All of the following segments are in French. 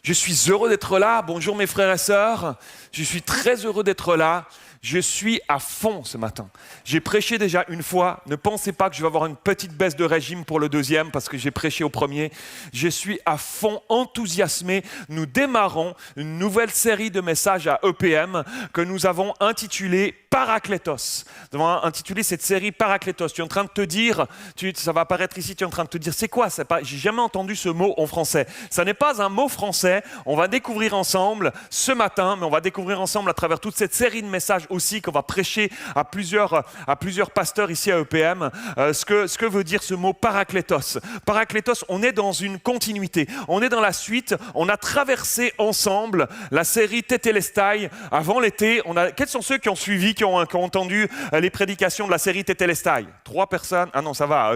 Je suis heureux d'être là. Bonjour mes frères et sœurs. Je suis très heureux d'être là. Je suis à fond ce matin. J'ai prêché déjà une fois. Ne pensez pas que je vais avoir une petite baisse de régime pour le deuxième parce que j'ai prêché au premier. Je suis à fond enthousiasmé. Nous démarrons une nouvelle série de messages à EPM que nous avons intitulée Parakletos. Nous avons intitulé cette série Parakletos. Tu es en train de te dire, ça va apparaître ici, tu es en train de te dire, c'est quoi? J'ai jamais entendu ce mot en français. Ça n'est pas un mot français. On va découvrir ensemble ce matin, mais on va découvrir ensemble à travers toute cette série de messages aussi qu'on va prêcher à plusieurs pasteurs ici à EPM, ce que veut dire ce mot Parakletos. Parakletos, on est dans une continuité, on est dans la suite, on a traversé ensemble la série Tetelestai avant l'été. Quels sont ceux qui ont suivi, qui ont entendu les prédications de la série Tetelestai? 3 personnes? Ah non, ça va.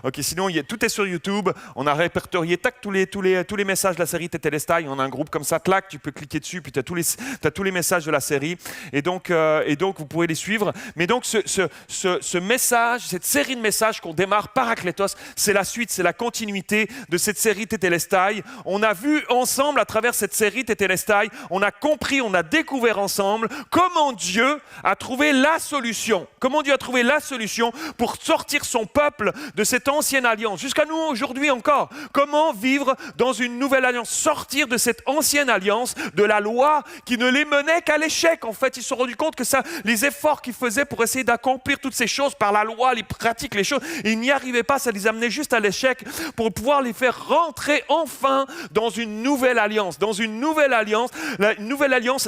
Ok, sinon tout est sur YouTube. On a répertorié tous les messages de la série Tetelestai. On a un groupe comme ça, clac, tu peux cliquer dessus, puis tu as tous les messages de la série. Et donc, vous pourrez les suivre. Mais donc, ce message, cette série de messages qu'on démarre Parakletos, c'est la suite, c'est la continuité de cette série Tetelestai. On a vu ensemble, à travers cette série Tetelestai, on a compris, on a découvert ensemble comment Dieu a trouvé la solution. Comment Dieu a trouvé la solution pour sortir son peuple de cette ancienne alliance. Jusqu'à nous aujourd'hui encore. Comment vivre dans une nouvelle alliance. Sortir de cette ancienne alliance, de la loi qui ne les menait qu'à l'échec. En fait, ils se sont rendus compte que les efforts qu'ils faisaient pour essayer d'accomplir toutes ces choses par la loi, les pratiques, les choses, ils n'y arrivaient pas, ça les amenait juste à l'échec pour pouvoir les faire rentrer enfin dans une nouvelle alliance. Dans une nouvelle alliance,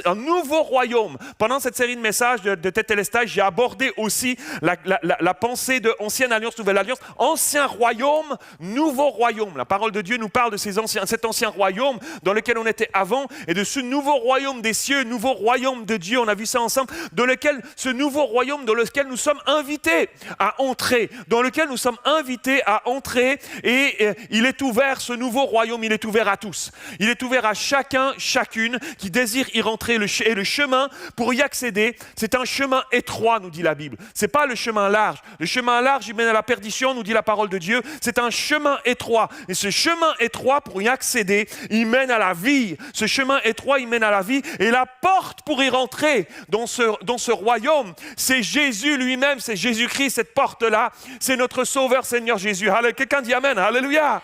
un nouveau royaume. Pendant cette série de messages de Tetelestai, j'ai abordé aussi la pensée de ancienne alliance, nouvelle alliance, ancien royaume, nouveau royaume. La parole de Dieu nous parle de cet ancien royaume dans lequel on était avant et de ce nouveau royaume des cieux, nouveau royaume de Dieu. On a vu ça ensemble, ce nouveau royaume dans lequel nous sommes invités à entrer, et il est ouvert, ce nouveau royaume, il est ouvert à tous. Il est ouvert à chacun, chacune qui désire y rentrer, et le chemin pour y accéder, c'est un chemin étroit, nous dit la Bible. C'est pas le chemin large. Le chemin large, il mène à la perdition, nous dit la parole de Dieu. C'est un chemin étroit. Et ce chemin étroit, pour y accéder, il mène à la vie. Ce chemin étroit, il mène à la vie. Et la porte pour y rentrer dans ce royaume, c'est Jésus lui-même, c'est Jésus-Christ, cette porte-là. C'est notre Sauveur, Seigneur Jésus. Quelqu'un dit Amen. Alléluia.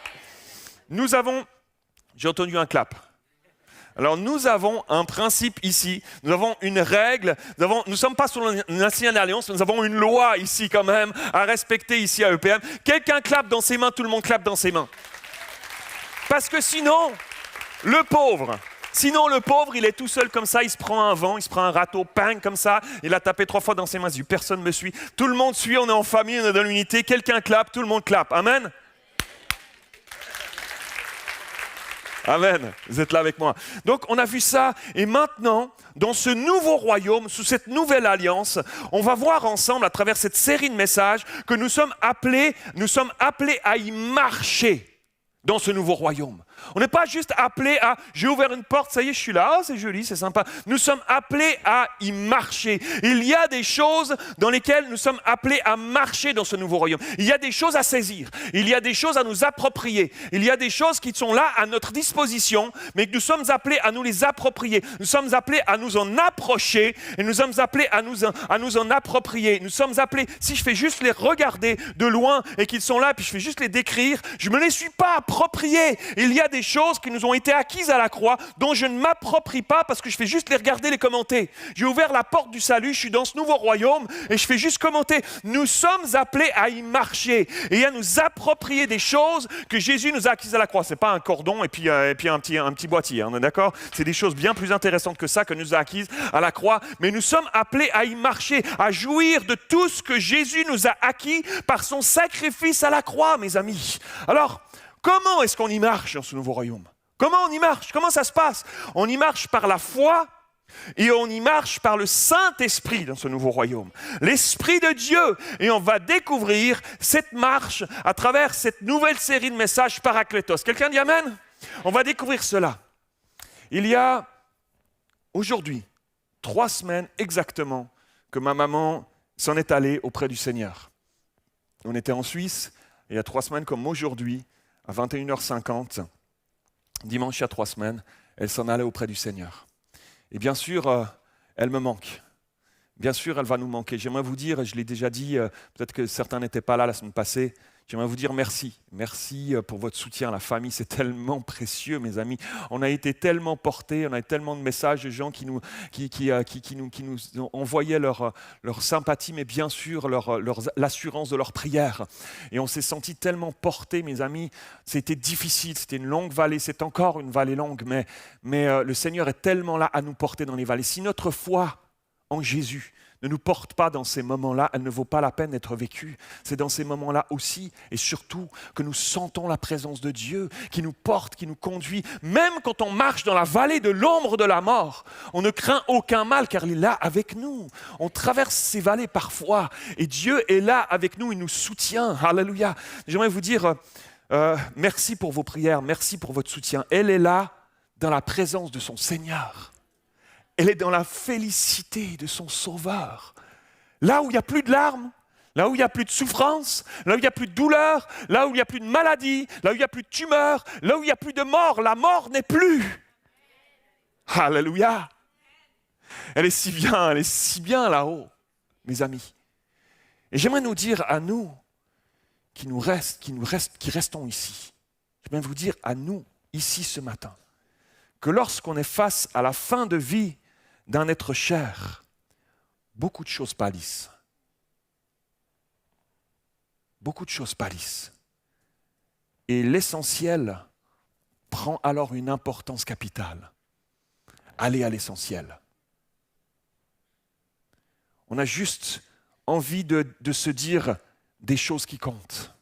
J'ai entendu un clap. Alors nous avons un principe ici, nous avons une règle, nous ne sommes pas sur une ancienne alliance, nous avons une loi ici quand même à respecter ici à EPM. Quelqu'un clappe dans ses mains, tout le monde clappe dans ses mains. Parce que sinon, le pauvre, il est tout seul comme ça, il se prend un vent, il se prend un râteau, ping, comme ça, il a tapé 3 fois dans ses mains, il dit personne ne me suit. Tout le monde suit, on est en famille, on est dans l'unité, quelqu'un clappe, tout le monde clappe. Amen. Amen, vous êtes là avec moi. Donc on a vu ça et maintenant, dans ce nouveau royaume, sous cette nouvelle alliance, on va voir ensemble à travers cette série de messages que nous sommes appelés à y marcher dans ce nouveau royaume. On n'est pas juste appelé à « j'ai ouvert une porte, ça y est, je suis là, oh, c'est joli, c'est sympa ». Nous sommes appelés à y marcher. Il y a des choses dans lesquelles nous sommes appelés à marcher dans ce nouveau royaume. Il y a des choses à saisir, il y a des choses à nous approprier, il y a des choses qui sont là à notre disposition, mais que nous sommes appelés à nous les approprier. Nous sommes appelés à nous en approcher et nous sommes appelés à nous en approprier. Nous sommes appelés, si je fais juste les regarder de loin et qu'ils sont là, puis je fais juste les décrire, je ne me les suis pas appropriés. Il y a des choses qui nous ont été acquises à la croix dont je ne m'approprie pas parce que je fais juste les regarder, les commenter. J'ai ouvert la porte du salut, je suis dans ce nouveau royaume et je fais juste commenter. Nous sommes appelés à y marcher et à nous approprier des choses que Jésus nous a acquises à la croix. C'est pas un cordon et puis un petit boîtier, on est d'accord? C'est des choses bien plus intéressantes que ça que nous a acquises à la croix. Mais nous sommes appelés à y marcher, à jouir de tout ce que Jésus nous a acquis par son sacrifice à la croix, mes amis. Alors, comment est-ce qu'on y marche dans ce nouveau royaume? Comment on y marche? Comment ça se passe? On y marche par la foi et on y marche par le Saint-Esprit dans ce nouveau royaume. L'Esprit de Dieu. Et on va découvrir cette marche à travers cette nouvelle série de messages Parakletos. Quelqu'un dit Amen? On va découvrir cela. Il y a aujourd'hui 3 semaines exactement que ma maman s'en est allée auprès du Seigneur. On était en Suisse et il y a 3 semaines comme aujourd'hui, à 21h50, dimanche il y a 3 semaines, elle s'en allait auprès du Seigneur. Et bien sûr, elle me manque. Bien sûr, elle va nous manquer. J'aimerais vous dire, je l'ai déjà dit, peut-être que certains n'étaient pas là la semaine passée, j'aimerais vous dire merci. Merci pour votre soutien. La famille, c'est tellement précieux, mes amis. On a été tellement portés, on a eu tellement de messages de gens qui nous envoyaient leur sympathie, mais bien sûr l'assurance de leur prière. Et on s'est sentis tellement portés, mes amis. C'était difficile, c'était une longue vallée, c'est encore une vallée longue, mais le Seigneur est tellement là à nous porter dans les vallées. Si notre foi en Jésus ne nous porte pas dans ces moments-là, elle ne vaut pas la peine d'être vécue. C'est dans ces moments-là aussi et surtout que nous sentons la présence de Dieu qui nous porte, qui nous conduit. Même quand on marche dans la vallée de l'ombre de la mort, on ne craint aucun mal car il est là avec nous. On traverse ces vallées parfois et Dieu est là avec nous, il nous soutient. Alléluia. J'aimerais vous dire merci pour vos prières, merci pour votre soutien. Elle est là dans la présence de son Seigneur. Elle est dans la félicité de son Sauveur. Là où il n'y a plus de larmes, là où il n'y a plus de souffrance, là où il n'y a plus de douleur, là où il n'y a plus de maladie, là où il n'y a plus de tumeur, là où il n'y a plus de mort, la mort n'est plus. Alléluia. Elle est si bien là-haut, mes amis. Et j'aimerais nous dire à nous, qui restons ici, j'aimerais vous dire à nous, ici ce matin, que lorsqu'on est face à la fin de vie d'un être cher, beaucoup de choses pâlissent. Beaucoup de choses pâlissent. Et l'essentiel prend alors une importance capitale. Aller à l'essentiel. On a juste envie de se dire des choses qui comptent.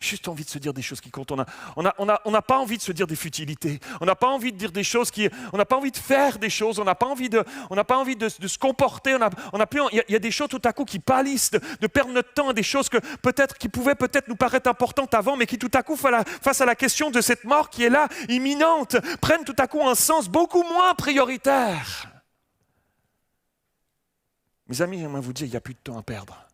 Juste envie de se dire des choses qui comptent. On n'a pas envie de se dire des futilités. On n'a pas envie de dire des choses on n'a pas envie de faire des choses. On n'a pas envie de se comporter. Il y a des choses tout à coup qui pâlissent, de perdre notre temps à des choses qui pouvaient peut-être nous paraître importantes avant, mais qui tout à coup, face à la question de cette mort qui est là, imminente, prennent tout à coup un sens beaucoup moins prioritaire. Mes amis, j'aimerais vous dire, il n'y a plus de temps à perdre.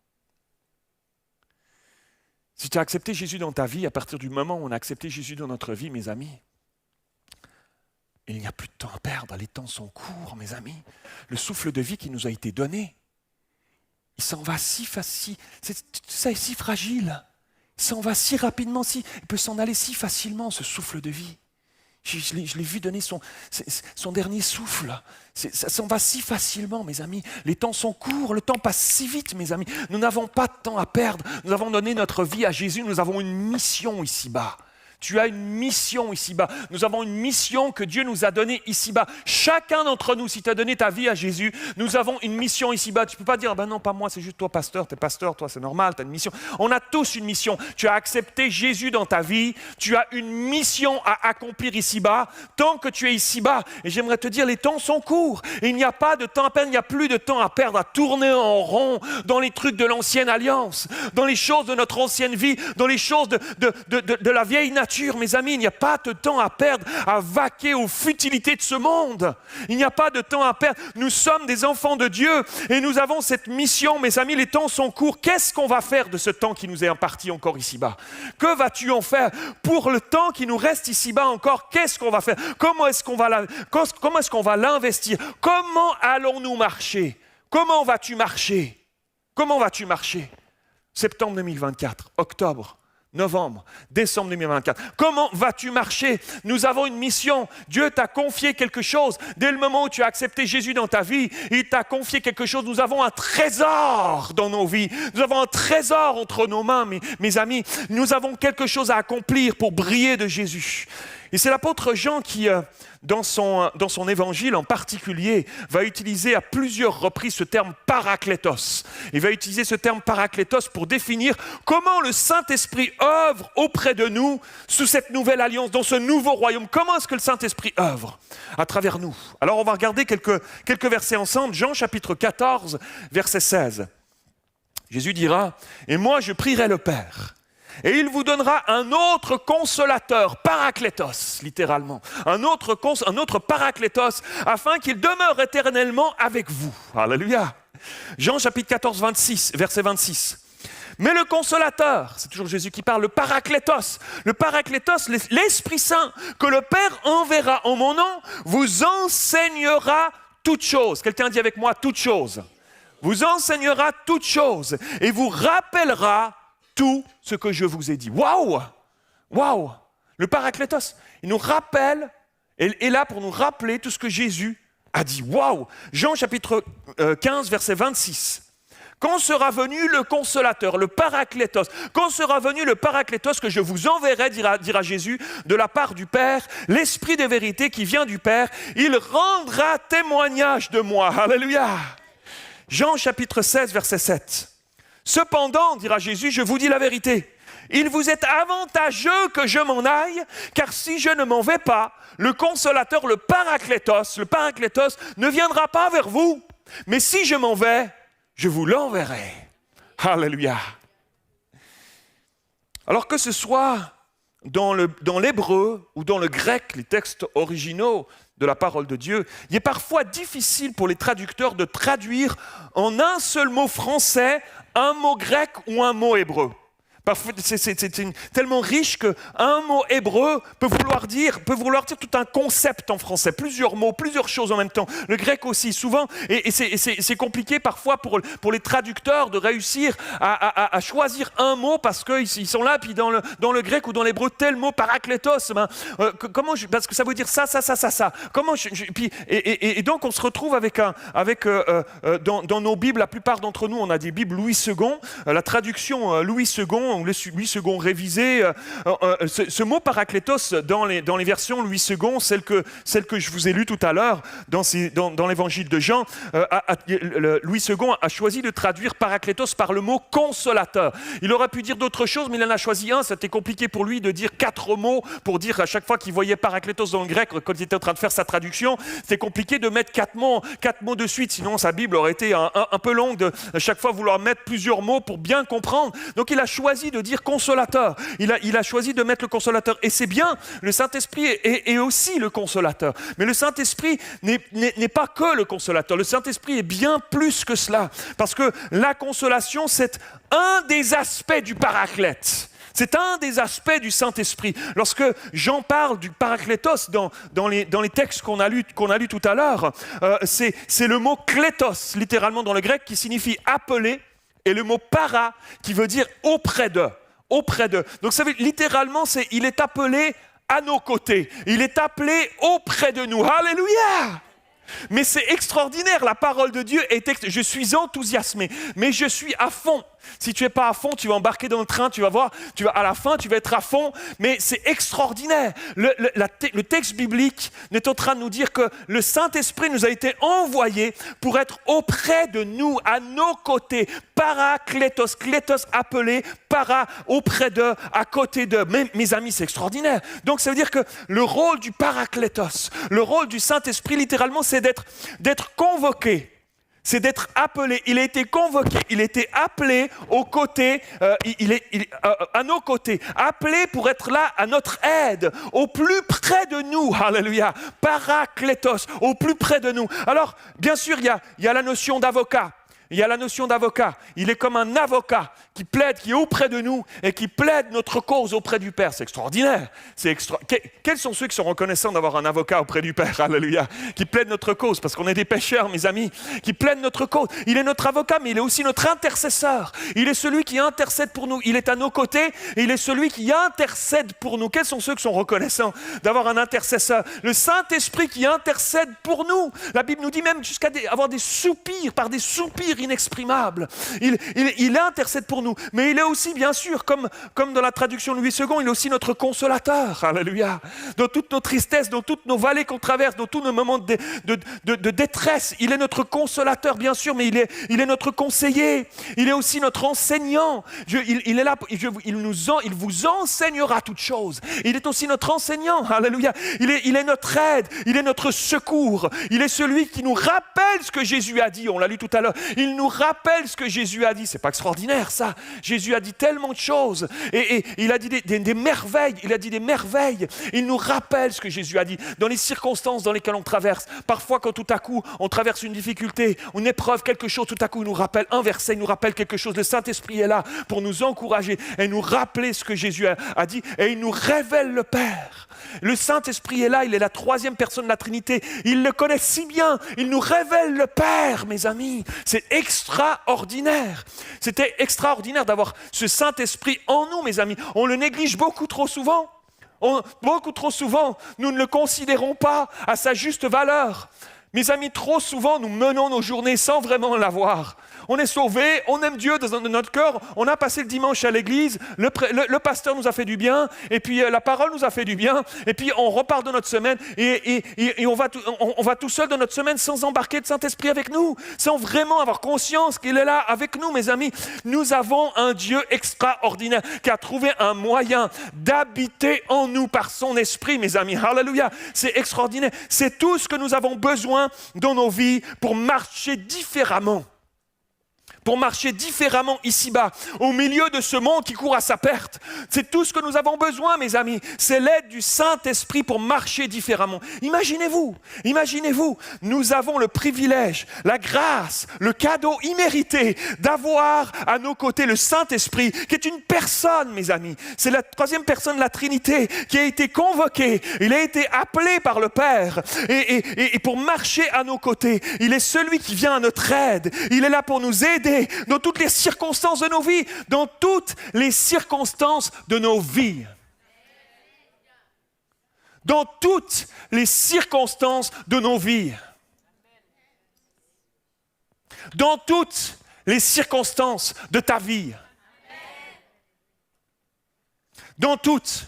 Si tu as accepté Jésus dans ta vie, à partir du moment où on a accepté Jésus dans notre vie, mes amis, il n'y a plus de temps à perdre. Les temps sont courts, mes amis. Le souffle de vie qui nous a été donné, il s'en va si facile, c'est si fragile. Il s'en va si rapidement, il peut s'en aller si facilement, ce souffle de vie. Je l'ai vu donner son dernier souffle. Ça s'en va si facilement, mes amis. Les temps sont courts, le temps passe si vite, mes amis. Nous n'avons pas de temps à perdre. Nous avons donné notre vie à Jésus. Nous avons une mission ici-bas. Tu as une mission ici-bas. Nous avons une mission que Dieu nous a donnée ici-bas. Chacun d'entre nous, si tu as donné ta vie à Jésus, nous avons une mission ici-bas. Tu ne peux pas dire, ben non, pas moi, c'est juste toi, pasteur. Tu es pasteur, toi, c'est normal, tu as une mission. On a tous une mission. Tu as accepté Jésus dans ta vie. Tu as une mission à accomplir ici-bas. Tant que tu es ici-bas, et j'aimerais te dire, les temps sont courts. Et il n'y a pas de temps à perdre, il n'y a plus de temps à perdre, à tourner en rond dans les trucs de l'ancienne alliance, dans les choses de notre ancienne vie, dans les choses de la vieille nature. Mes amis, il n'y a pas de temps à perdre à vaquer aux futilités de ce monde. Il n'y a pas de temps à perdre. Nous sommes des enfants de Dieu et nous avons cette mission. Mes amis, les temps sont courts. Qu'est-ce qu'on va faire de ce temps qui nous est imparti encore ici-bas? Que vas-tu en faire pour le temps qui nous reste ici-bas encore? Qu'est-ce qu'on va faire? Comment est-ce qu'on va l'investir? Comment allons-nous marcher? Comment vas-tu marcher? Comment vas-tu marcher? Septembre 2024, octobre, novembre, décembre 2024. Comment vas-tu marcher? Nous avons une mission. Dieu t'a confié quelque chose. Dès le moment où tu as accepté Jésus dans ta vie, il t'a confié quelque chose. Nous avons un trésor dans nos vies. Nous avons un trésor entre nos mains, mes amis. Nous avons quelque chose à accomplir pour briller de Jésus. Et c'est l'apôtre Jean qui, dans son évangile en particulier, va utiliser à plusieurs reprises ce terme paraklétos. Il va utiliser ce terme paraklétos pour définir comment le Saint-Esprit œuvre auprès de nous sous cette nouvelle alliance, dans ce nouveau royaume. Comment est-ce que le Saint-Esprit œuvre à travers nous? Alors on va regarder quelques versets ensemble. Jean chapitre 14, verset 16. Jésus dira « Et moi je prierai le Père. Et il vous donnera un autre consolateur, paraklétos, littéralement. Un autre paraklétos, afin qu'il demeure éternellement avec vous. » Alléluia. Jean chapitre 14, verset 26. Mais le consolateur, c'est toujours Jésus qui parle, le Paraclétos, l'Esprit Saint que le Père enverra en mon nom, vous enseignera toutes choses. Quelqu'un dit avec moi toutes choses. Vous enseignera toutes choses et vous rappellera tout ce que je vous ai dit. Waouh! Waouh! Le Paraclétos, il nous rappelle, est là pour nous rappeler tout ce que Jésus a dit. Waouh! Jean chapitre 15, verset 26. Quand sera venu le consolateur, le Paraclétos, quand sera venu le Paraclétos que je vous enverrai, dira Jésus, de la part du Père, l'Esprit de vérité qui vient du Père, il rendra témoignage de moi. Alléluia. Jean chapitre 16, verset 7. Cependant, dira Jésus, je vous dis la vérité. Il vous est avantageux que je m'en aille, car si je ne m'en vais pas, le consolateur, le Paraclétos ne viendra pas vers vous. Mais si je m'en vais, je vous l'enverrai. Alléluia. Alors que ce soit dans l'hébreu ou dans le grec, les textes originaux de la parole de Dieu, il est parfois difficile pour les traducteurs de traduire en un seul mot français un mot grec ou un mot hébreu. Parfois, c'est tellement riche qu'un mot hébreu peut vouloir dire tout un concept en français, plusieurs mots, plusieurs choses en même temps. Le grec aussi, souvent, et c'est compliqué parfois pour les traducteurs de réussir à choisir un mot parce qu'ils sont là, puis dans le grec ou dans l'hébreu, tel mot, parakletos, parce que ça veut dire ça. Et donc on se retrouve dans nos Bibles, la plupart d'entre nous, on a des Bibles Louis II, la traduction Louis II, Louis II révisé, ce mot paraklétos dans les versions Louis II, celle que je vous ai lue tout à l'heure dans l'évangile de Jean, Louis II a choisi de traduire paraklétos par le mot consolateur. Il aurait pu dire d'autres choses, mais il en a choisi un. C'était compliqué pour lui de dire 4 mots pour dire à chaque fois qu'il voyait paraklétos dans le grec, quand il était en train de faire sa traduction, c'était compliqué de mettre 4 mots de suite, sinon sa Bible aurait été un peu longue de à chaque fois vouloir mettre plusieurs mots pour bien comprendre. Donc il a choisi de dire consolateur. Il a choisi de mettre le consolateur. Et c'est bien, le Saint-Esprit est aussi le consolateur. Mais le Saint-Esprit n'est pas que le consolateur. Le Saint-Esprit est bien plus que cela. Parce que la consolation, c'est un des aspects du paraclète. C'est un des aspects du Saint-Esprit. Lorsque Jean parle du paraklétos dans les textes qu'on a lus tout à l'heure, c'est le mot klétos, littéralement dans le grec, qui signifie appeler, et le mot para, qui veut dire auprès d'eux. Donc ça veut dire, littéralement, il est appelé à nos côtés. Il est appelé auprès de nous. Alléluia! Mais c'est extraordinaire, la parole de Dieu je suis enthousiasmé, mais je suis à fond. Si tu n'es pas à fond, tu vas embarquer dans le train, tu vas voir, à la fin, tu vas être à fond, mais c'est extraordinaire. Le texte biblique est en train de nous dire que le Saint-Esprit nous a été envoyé pour être auprès de nous, à nos côtés. Paraklétos, klétos appelé, para, auprès d'eux, à côté d'eux. Mais, mes amis, c'est extraordinaire. Donc ça veut dire que le rôle du paraklétos, le rôle du Saint-Esprit, littéralement, c'est d'être convoqué. C'est d'être appelé. Il a été convoqué, il a été appelé aux côtés, à nos côtés, appelé pour être là à notre aide, au plus près de nous. Alléluia. Paraklétos, au plus près de nous. Alors, bien sûr, il y a la notion d'avocat. Il y a la notion d'avocat. Il est comme un avocat qui plaide, qui est auprès de nous et qui plaide notre cause auprès du Père. C'est extraordinaire. Quels sont ceux qui sont reconnaissants d'avoir un avocat auprès du Père? Alléluia. Qui plaide notre cause, parce qu'on est des pécheurs, mes amis, qui plaide notre cause. Il est notre avocat, mais il est aussi notre intercesseur. Il est celui qui intercède pour nous. Il est à nos côtés et il est celui qui intercède pour nous. Quels sont ceux qui sont reconnaissants d'avoir un intercesseur? Le Saint-Esprit qui intercède pour nous. La Bible nous dit même jusqu'à avoir des soupirs, par des soupirs inexprimables. Il intercède pour nous. Mais il est aussi, bien sûr, comme dans la traduction Louis II, il est aussi notre consolateur. Alléluia. Dans toutes nos tristesses, dans toutes nos vallées qu'on traverse, dans tous nos moments de détresse, il est notre consolateur, bien sûr, mais il est notre conseiller. Il est aussi notre enseignant. Il est là, il vous enseignera toutes choses. Il est aussi notre enseignant. Alléluia. Il est notre aide. Il est notre secours. Il est celui qui nous rappelle ce que Jésus a dit. On l'a lu tout à l'heure. Il nous rappelle ce que Jésus a dit. C'est pas extraordinaire, ça? ça. Jésus a dit tellement de choses et il a dit des merveilles. Il a dit des merveilles. Il nous rappelle ce que Jésus a dit dans les circonstances dans lesquelles on traverse. Parfois, quand tout à coup, on traverse une difficulté, une épreuve, quelque chose, tout à coup, il nous rappelle un verset, il nous rappelle quelque chose. Le Saint-Esprit est là pour nous encourager et nous rappeler ce que Jésus a dit et il nous révèle le Père. Le Saint-Esprit est là, il est la troisième personne de la Trinité. Il le connaît si bien, il nous révèle le Père, mes amis. C'est extraordinaire. C'était extraordinaire d'avoir ce Saint-Esprit en nous, mes amis. On le néglige beaucoup trop souvent. Beaucoup trop souvent, nous ne le considérons pas à sa juste valeur. Mes amis, trop souvent, nous menons nos journées sans vraiment l'avoir. On est sauvés, on aime Dieu dans notre cœur, on a passé le dimanche à l'église, le pasteur nous a fait du bien, et puis la parole nous a fait du bien, et puis on repart de notre semaine, et on va tout seul de notre semaine sans embarquer le Saint-Esprit avec nous, sans vraiment avoir conscience qu'il est là avec nous, mes amis. Nous avons un Dieu extraordinaire qui a trouvé un moyen d'habiter en nous par son Esprit, mes amis. Alléluia, c'est extraordinaire. C'est tout ce que nous avons besoin dans nos vies pour marcher différemment. Pour marcher différemment ici-bas, au milieu de ce monde qui court à sa perte. C'est tout ce que nous avons besoin, mes amis. C'est l'aide du Saint-Esprit pour marcher différemment. Imaginez-vous, nous avons le privilège, la grâce, le cadeau immérité d'avoir à nos côtés le Saint-Esprit, qui est une personne, mes amis. C'est la troisième personne de la Trinité qui a été convoquée. Il a été appelé par le Père. Et pour marcher à nos côtés, il est celui qui vient à notre aide. Il est là pour nous aider dans toutes les circonstances de nos vies, dans toutes les circonstances de nos vies. Dans toutes les circonstances de nos vies. Dans toutes les circonstances de ta vie. Dans toutes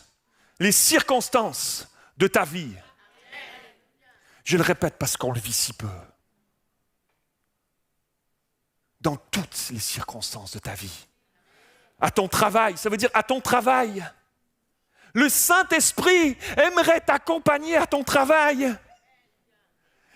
les circonstances de ta vie. Je le répète parce qu'on le vit si peu. Dans toutes les circonstances de ta vie. À ton travail, ça veut dire à ton travail. Le Saint-Esprit aimerait t'accompagner à ton travail.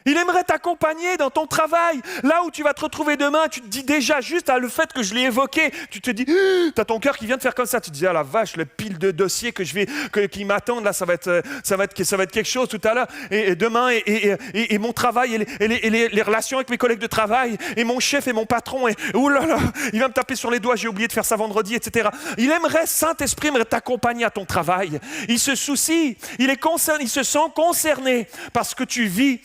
Il aimerait t'accompagner dans ton travail. Là où tu vas te retrouver demain, tu te dis déjà, juste à le fait que je l'ai évoqué, tu te dis, tu as ton cœur qui vient de faire comme ça. Tu te dis, ah la vache, le pile de dossiers qui m'attendent, là, ça va être quelque chose tout à l'heure. Et demain, et mon travail, et les relations avec mes collègues de travail, et mon chef et mon patron, et oulala, il va me taper sur les doigts, j'ai oublié de faire ça vendredi, etc. Il aimerait, Saint-Esprit aimerait t'accompagner à ton travail. Il se soucie, il est concerné, il se sent concerné par ce que tu vis.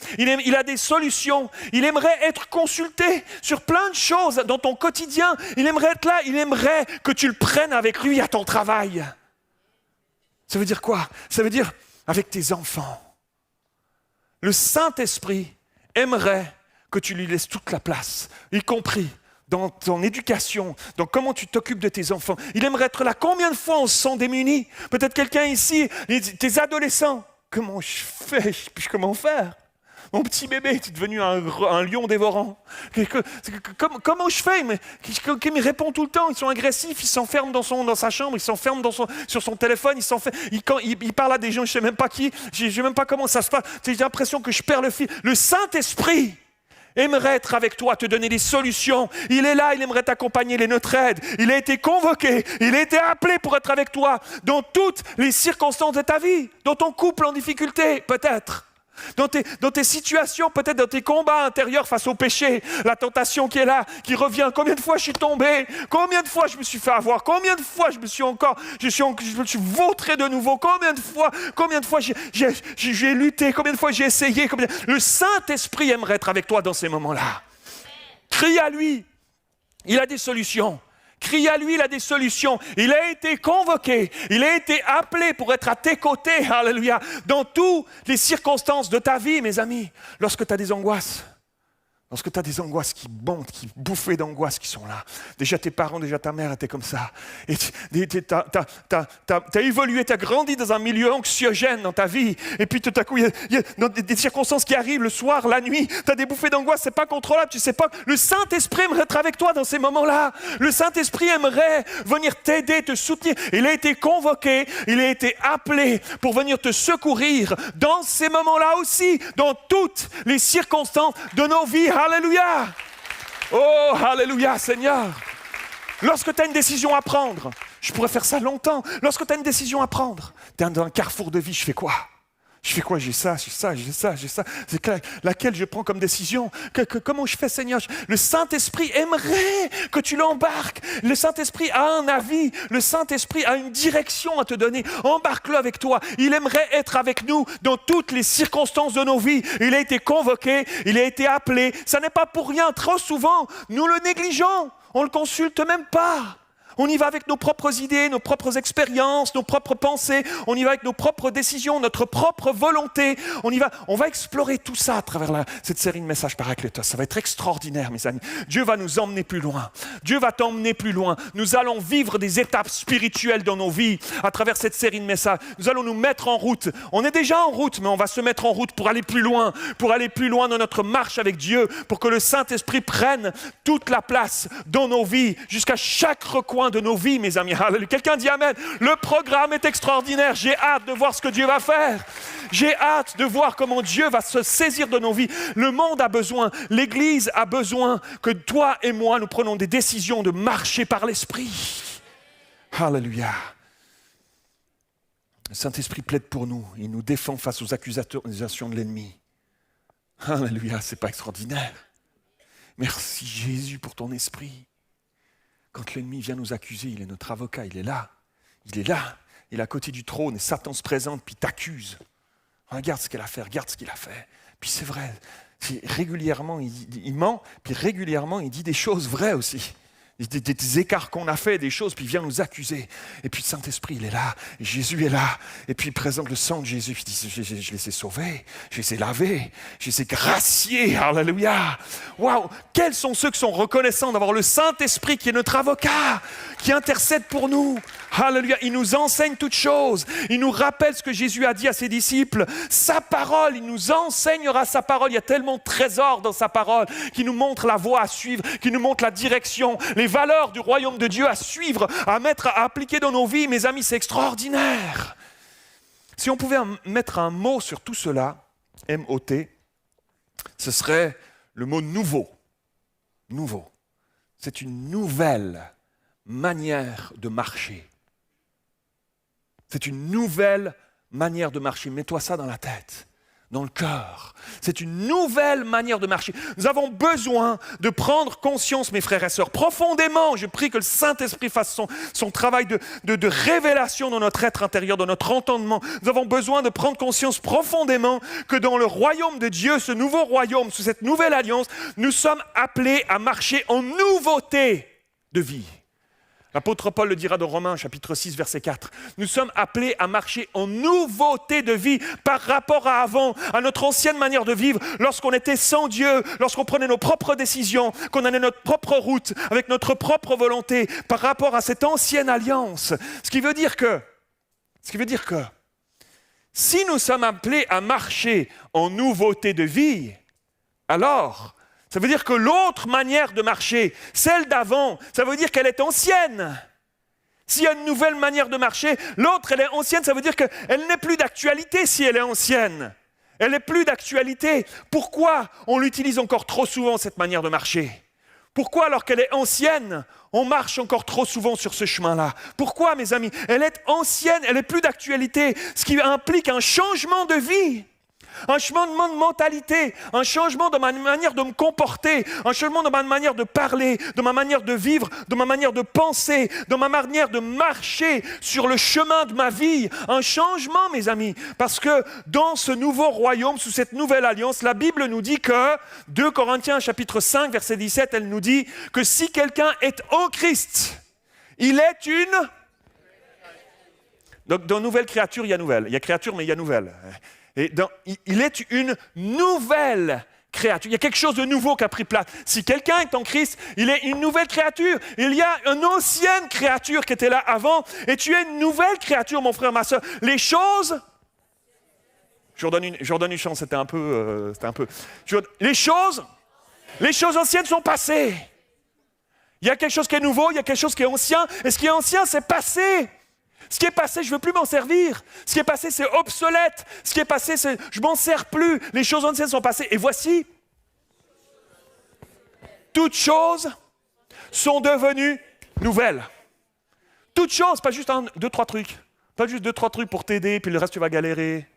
Il a des solutions. Il aimerait être consulté sur plein de choses dans ton quotidien. Il aimerait être là. Il aimerait que tu le prennes avec lui à ton travail. Ça veut dire quoi? Ça veut dire avec tes enfants. Le Saint-Esprit aimerait que tu lui laisses toute la place, y compris dans ton éducation, dans comment tu t'occupes de tes enfants. Il aimerait être là. Combien de fois on se sent démunis? Peut-être quelqu'un ici, tes adolescents. Comment je fais? Comment faire? Mon petit bébé est devenu un lion dévorant. Comment je fais? Mais il me répond tout le temps. Ils sont agressifs, ils s'enferment dans sa chambre, ils s'enferment sur son téléphone, il parle à des gens, je ne sais même pas qui, je ne sais même pas comment ça se passe. J'ai l'impression que je perds le fil. Le Saint-Esprit aimerait être avec toi, te donner des solutions. Il est là, il aimerait t'accompagner, il est notre aide. Il a été convoqué, il a été appelé pour être avec toi dans toutes les circonstances de ta vie, dans ton couple en difficulté, peut-être. Dans tes situations, peut-être dans tes combats intérieurs face au péché, la tentation qui est là, qui revient. Combien de fois je suis tombé? Combien de fois je me suis fait avoir? Combien de fois je me suis vautré de nouveau? Combien de fois j'ai lutté? Combien de fois j'ai essayé? Le Saint-Esprit aimerait être avec toi dans ces moments-là. Crie à lui, il a des solutions. Crie à lui, il a des solutions. Il a été convoqué, il a été appelé pour être à tes côtés, alléluia, dans toutes les circonstances de ta vie, mes amis. Lorsque tu as des angoisses, qui montent, qui bouffées d'angoisse qui sont là. Déjà tes parents, déjà ta mère étaient comme ça. Et t'as évolué, t'as grandi dans un milieu anxiogène dans ta vie. Et puis tout à coup, il y a des circonstances qui arrivent le soir, la nuit. T'as des bouffées d'angoisse, c'est pas contrôlable, tu sais pas. Le Saint-Esprit aimerait être avec toi dans ces moments-là. Le Saint-Esprit aimerait venir t'aider, te soutenir. Il a été convoqué, il a été appelé pour venir te secourir dans ces moments-là aussi, dans toutes les circonstances de nos vies. Alléluia! Oh, alléluia, Seigneur! Lorsque tu as une décision à prendre, je pourrais faire ça longtemps. Lorsque tu as une décision à prendre, tu es dans un carrefour de vie, je fais quoi? J'ai ça. C'est clair. Laquelle je prends comme décision? Comment je fais, Seigneur? Le Saint-Esprit aimerait que tu l'embarques. Le Saint-Esprit a un avis. Le Saint-Esprit a une direction à te donner. Embarque-le avec toi. Il aimerait être avec nous dans toutes les circonstances de nos vies. Il a été convoqué, il a été appelé. Ça n'est pas pour rien. Trop souvent, nous le négligeons. On ne le consulte même pas. On y va avec nos propres idées, nos propres expériences, nos propres pensées. On y va avec nos propres décisions, notre propre volonté. On va explorer tout ça à travers cette série de messages Paraclétos. Ça va être extraordinaire, mes amis. Dieu va nous emmener plus loin. Dieu va t'emmener plus loin. Nous allons vivre des étapes spirituelles dans nos vies à travers cette série de messages. Nous allons nous mettre en route. On est déjà en route, mais on va se mettre en route pour aller plus loin dans notre marche avec Dieu, pour que le Saint-Esprit prenne toute la place dans nos vies, jusqu'à chaque recoin de nos vies, mes amis. Alléluia. Quelqu'un dit Amen. Le programme est extraordinaire. J'ai hâte de voir ce que Dieu va faire. J'ai hâte de voir comment Dieu va se saisir de nos vies. Le monde a besoin, l'Église a besoin que toi et moi, nous prenions des décisions de marcher par l'Esprit. Alléluia. Le Saint-Esprit plaide pour nous. Il nous défend face aux accusations de l'ennemi. Alléluia, c'est pas extraordinaire? Merci Jésus pour ton esprit. Quand l'ennemi vient nous accuser, il est notre avocat, il est là. Il est à côté du trône et Satan se présente puis t'accuse. Regarde ce qu'il a fait, Puis c'est vrai, régulièrement il ment, puis régulièrement il dit des choses vraies aussi. Des écarts qu'on a fait, des choses, puis il vient nous accuser. Et puis le Saint-Esprit, il est là, et Jésus est là. Et puis il présente le sang de Jésus, il dit, je les ai sauvés, je les ai lavés, je les ai graciés, alléluia. Waouh, quels sont ceux qui sont reconnaissants d'avoir le Saint-Esprit qui est notre avocat, qui intercède pour nous. Alléluia, il nous enseigne toutes choses. Il nous rappelle ce que Jésus a dit à ses disciples. Sa parole, il nous enseignera sa parole. Il y a tellement de trésors dans sa parole qui nous montre la voie à suivre, qui nous montre la direction, les valeurs du royaume de Dieu à suivre, à mettre, à appliquer dans nos vies. Mes amis, c'est extraordinaire. Si on pouvait mettre un mot sur tout cela, M-O-T, ce serait le mot nouveau. Nouveau. C'est une nouvelle manière de marcher. C'est une nouvelle manière de marcher. Mets-toi ça dans la tête, dans le cœur. C'est une nouvelle manière de marcher. Nous avons besoin de prendre conscience, mes frères et sœurs, profondément. Je prie que le Saint-Esprit fasse son travail de révélation dans notre être intérieur, dans notre entendement. Nous avons besoin de prendre conscience profondément que dans le royaume de Dieu, ce nouveau royaume, sous cette nouvelle alliance, nous sommes appelés à marcher en nouveauté de vie. L'apôtre Paul le dira dans Romains, chapitre 6, verset 4. Nous sommes appelés à marcher en nouveauté de vie par rapport à avant, à notre ancienne manière de vivre, lorsqu'on était sans Dieu, lorsqu'on prenait nos propres décisions, qu'on allait notre propre route, avec notre propre volonté, par rapport à cette ancienne alliance. Ce qui veut dire que si nous sommes appelés à marcher en nouveauté de vie, alors ça veut dire que l'autre manière de marcher, celle d'avant, ça veut dire qu'elle est ancienne. S'il y a une nouvelle manière de marcher, l'autre, elle est ancienne, ça veut dire qu'elle n'est plus d'actualité si elle est ancienne. Elle n'est plus d'actualité. Pourquoi on l'utilise encore trop souvent, cette manière de marcher? Pourquoi, alors qu'elle est ancienne, on marche encore trop souvent sur ce chemin-là? Pourquoi, mes amis? Elle est ancienne, elle n'est plus d'actualité, ce qui implique un changement de vie. Un changement de mentalité, un changement de ma manière de me comporter, un changement de ma manière de parler, de ma manière de vivre, de ma manière de penser, de ma manière de marcher sur le chemin de ma vie. Un changement, mes amis, parce que dans ce nouveau royaume, sous cette nouvelle alliance, la Bible nous dit que, 2 Corinthiens chapitre 5, verset 17, elle nous dit que si quelqu'un est en Christ, il est une... Donc dans nouvelle créature, il y a nouvelle. Il y a créature, mais il y a nouvelle. Et il est une nouvelle créature. Il y a quelque chose de nouveau qui a pris place. Si quelqu'un est en Christ, il est une nouvelle créature. Il y a une ancienne créature qui était là avant, et tu es une nouvelle créature, mon frère, ma soeur. Les choses... Je redonne une chance, c'était un peu... Les choses anciennes sont passées. Il y a quelque chose qui est nouveau, il y a quelque chose qui est ancien, et ce qui est ancien, c'est passé. Ce qui est passé, je ne veux plus m'en servir. Ce qui est passé, c'est obsolète. Ce qui est passé, c'est je ne m'en sers plus. Les choses anciennes sont passées. Et voici, toutes choses sont devenues nouvelle. Toute chose, pas juste 2, 3 trucs. Pas juste 2, 3 trucs pour t'aider, puis le reste tu vas galérer.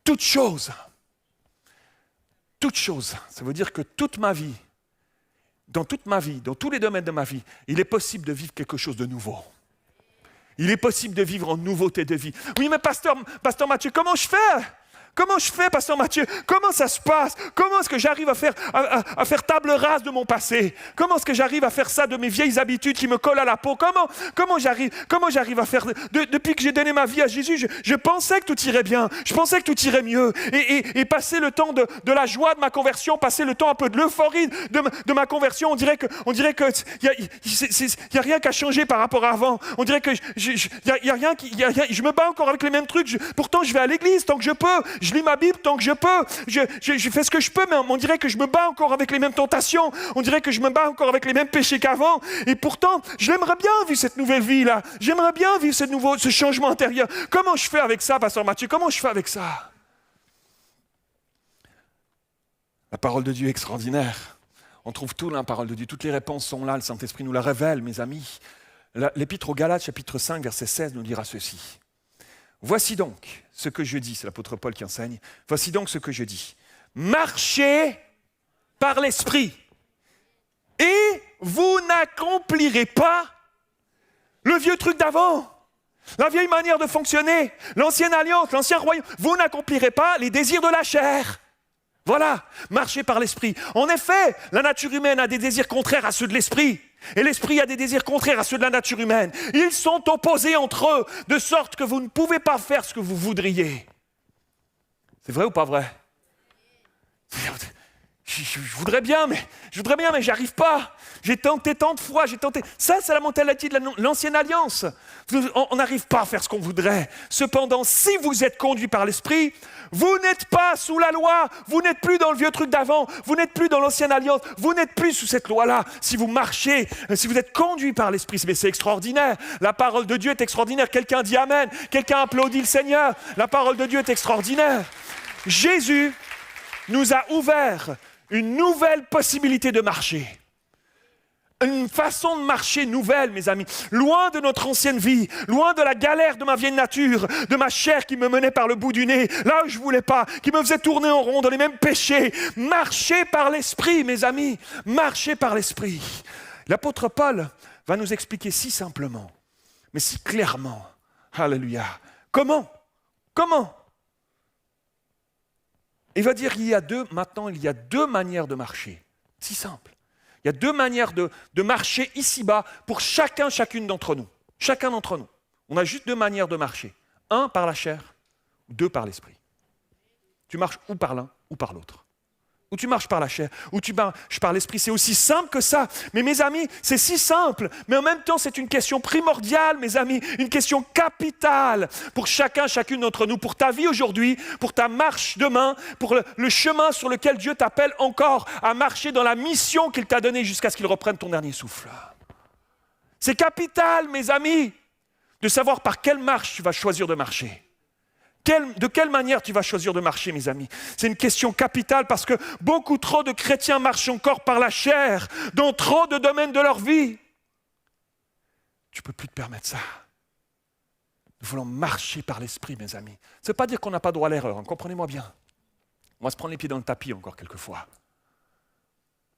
Toute chose. Toute chose. Ça veut dire que toute ma vie, dans tous les domaines de ma vie, il est possible de vivre quelque chose de nouveau. Il est possible de vivre en nouveauté de vie. Oui, mais pasteur Mathieu, comment je fais? Comment je fais, pasteur Mathieu? Comment ça se passe? Comment est-ce que j'arrive à faire table rase de mon passé? Comment est-ce que j'arrive à faire ça de mes vieilles habitudes qui me collent à la peau? Comment j'arrive à faire... Depuis que j'ai donné ma vie à Jésus, je pensais que tout irait bien. Je pensais que tout irait mieux. Et passer le temps de la joie de ma conversion, passer le temps un peu de l'euphorie de ma conversion, on dirait que y a rien qu'à changer par rapport à avant. On dirait que je me bats encore avec les mêmes trucs. Pourtant, je vais à l'église tant que je peux. Je lis ma Bible tant que je peux. Je fais ce que je peux, mais on dirait que je me bats encore avec les mêmes tentations. On dirait que je me bats encore avec les mêmes péchés qu'avant. Et pourtant, j'aimerais bien vivre cette nouvelle vie-là. J'aimerais bien vivre ce changement intérieur. Comment je fais avec ça, pasteur Mathieu? Comment je fais avec ça? La parole de Dieu est extraordinaire. On trouve tout dans la parole de Dieu. Toutes les réponses sont là. Le Saint-Esprit nous la révèle, mes amis. L'Épître aux Galates, chapitre 5, verset 16, nous dira ceci. Voici donc ce que je dis, c'est l'apôtre Paul qui enseigne, voici donc ce que je dis. Marchez par l'Esprit et vous n'accomplirez pas le vieux truc d'avant, la vieille manière de fonctionner, l'ancienne alliance, l'ancien royaume. Vous n'accomplirez pas les désirs de la chair. Voilà, marchez par l'Esprit. En effet, la nature humaine a des désirs contraires à ceux de l'Esprit. Et l'Esprit a des désirs contraires à ceux de la nature humaine. Ils sont opposés entre eux, de sorte que vous ne pouvez pas faire ce que vous voudriez. C'est vrai ou pas vrai? Je voudrais bien, mais j'y arrive pas. J'ai tenté tant de fois, Ça, c'est la mentalité de l'ancienne alliance. On n'arrive pas à faire ce qu'on voudrait. Cependant, si vous êtes conduit par l'Esprit, vous n'êtes pas sous la loi. Vous n'êtes plus dans le vieux truc d'avant. Vous n'êtes plus dans l'ancienne alliance. Vous n'êtes plus sous cette loi-là. Si vous marchez, si vous êtes conduit par l'Esprit, mais c'est extraordinaire. La parole de Dieu est extraordinaire. Quelqu'un dit Amen. Quelqu'un applaudit le Seigneur. La parole de Dieu est extraordinaire. Jésus nous a ouvert une nouvelle possibilité de marcher. Une façon de marcher nouvelle, mes amis. Loin de notre ancienne vie, loin de la galère de ma vieille nature, de ma chair qui me menait par le bout du nez, là où je ne voulais pas, qui me faisait tourner en rond dans les mêmes péchés. Marcher par l'Esprit, mes amis. Marcher par l'Esprit. L'apôtre Paul va nous expliquer si simplement, mais si clairement. Alléluia. Comment? Il va dire qu'il y a deux manières de marcher. Si simple. Il y a 2 manières de marcher ici-bas pour chacune d'entre nous. Chacun d'entre nous. On a juste 2 manières de marcher. 1 par la chair, 2 par l'esprit. Tu marches ou par l'un ou par l'autre. Ou tu marches par la chair, ou tu marches par l'esprit. C'est aussi simple que ça. Mais mes amis, c'est si simple. Mais en même temps, c'est une question primordiale, mes amis. Une question capitale pour chacune d'entre nous. Pour ta vie aujourd'hui, pour ta marche demain, pour le chemin sur lequel Dieu t'appelle encore à marcher dans la mission qu'il t'a donnée jusqu'à ce qu'il reprenne ton dernier souffle. C'est capital, mes amis, de savoir par quelle marche tu vas choisir de marcher. De quelle manière tu vas choisir de marcher, mes amis? C'est une question capitale parce que beaucoup trop de chrétiens marchent encore par la chair dans trop de domaines de leur vie. Tu ne peux plus te permettre ça. Nous voulons marcher par l'esprit, mes amis. Ça ne veut pas dire qu'on n'a pas droit à l'erreur, hein, comprenez-moi bien. On va se prendre les pieds dans le tapis encore quelquefois.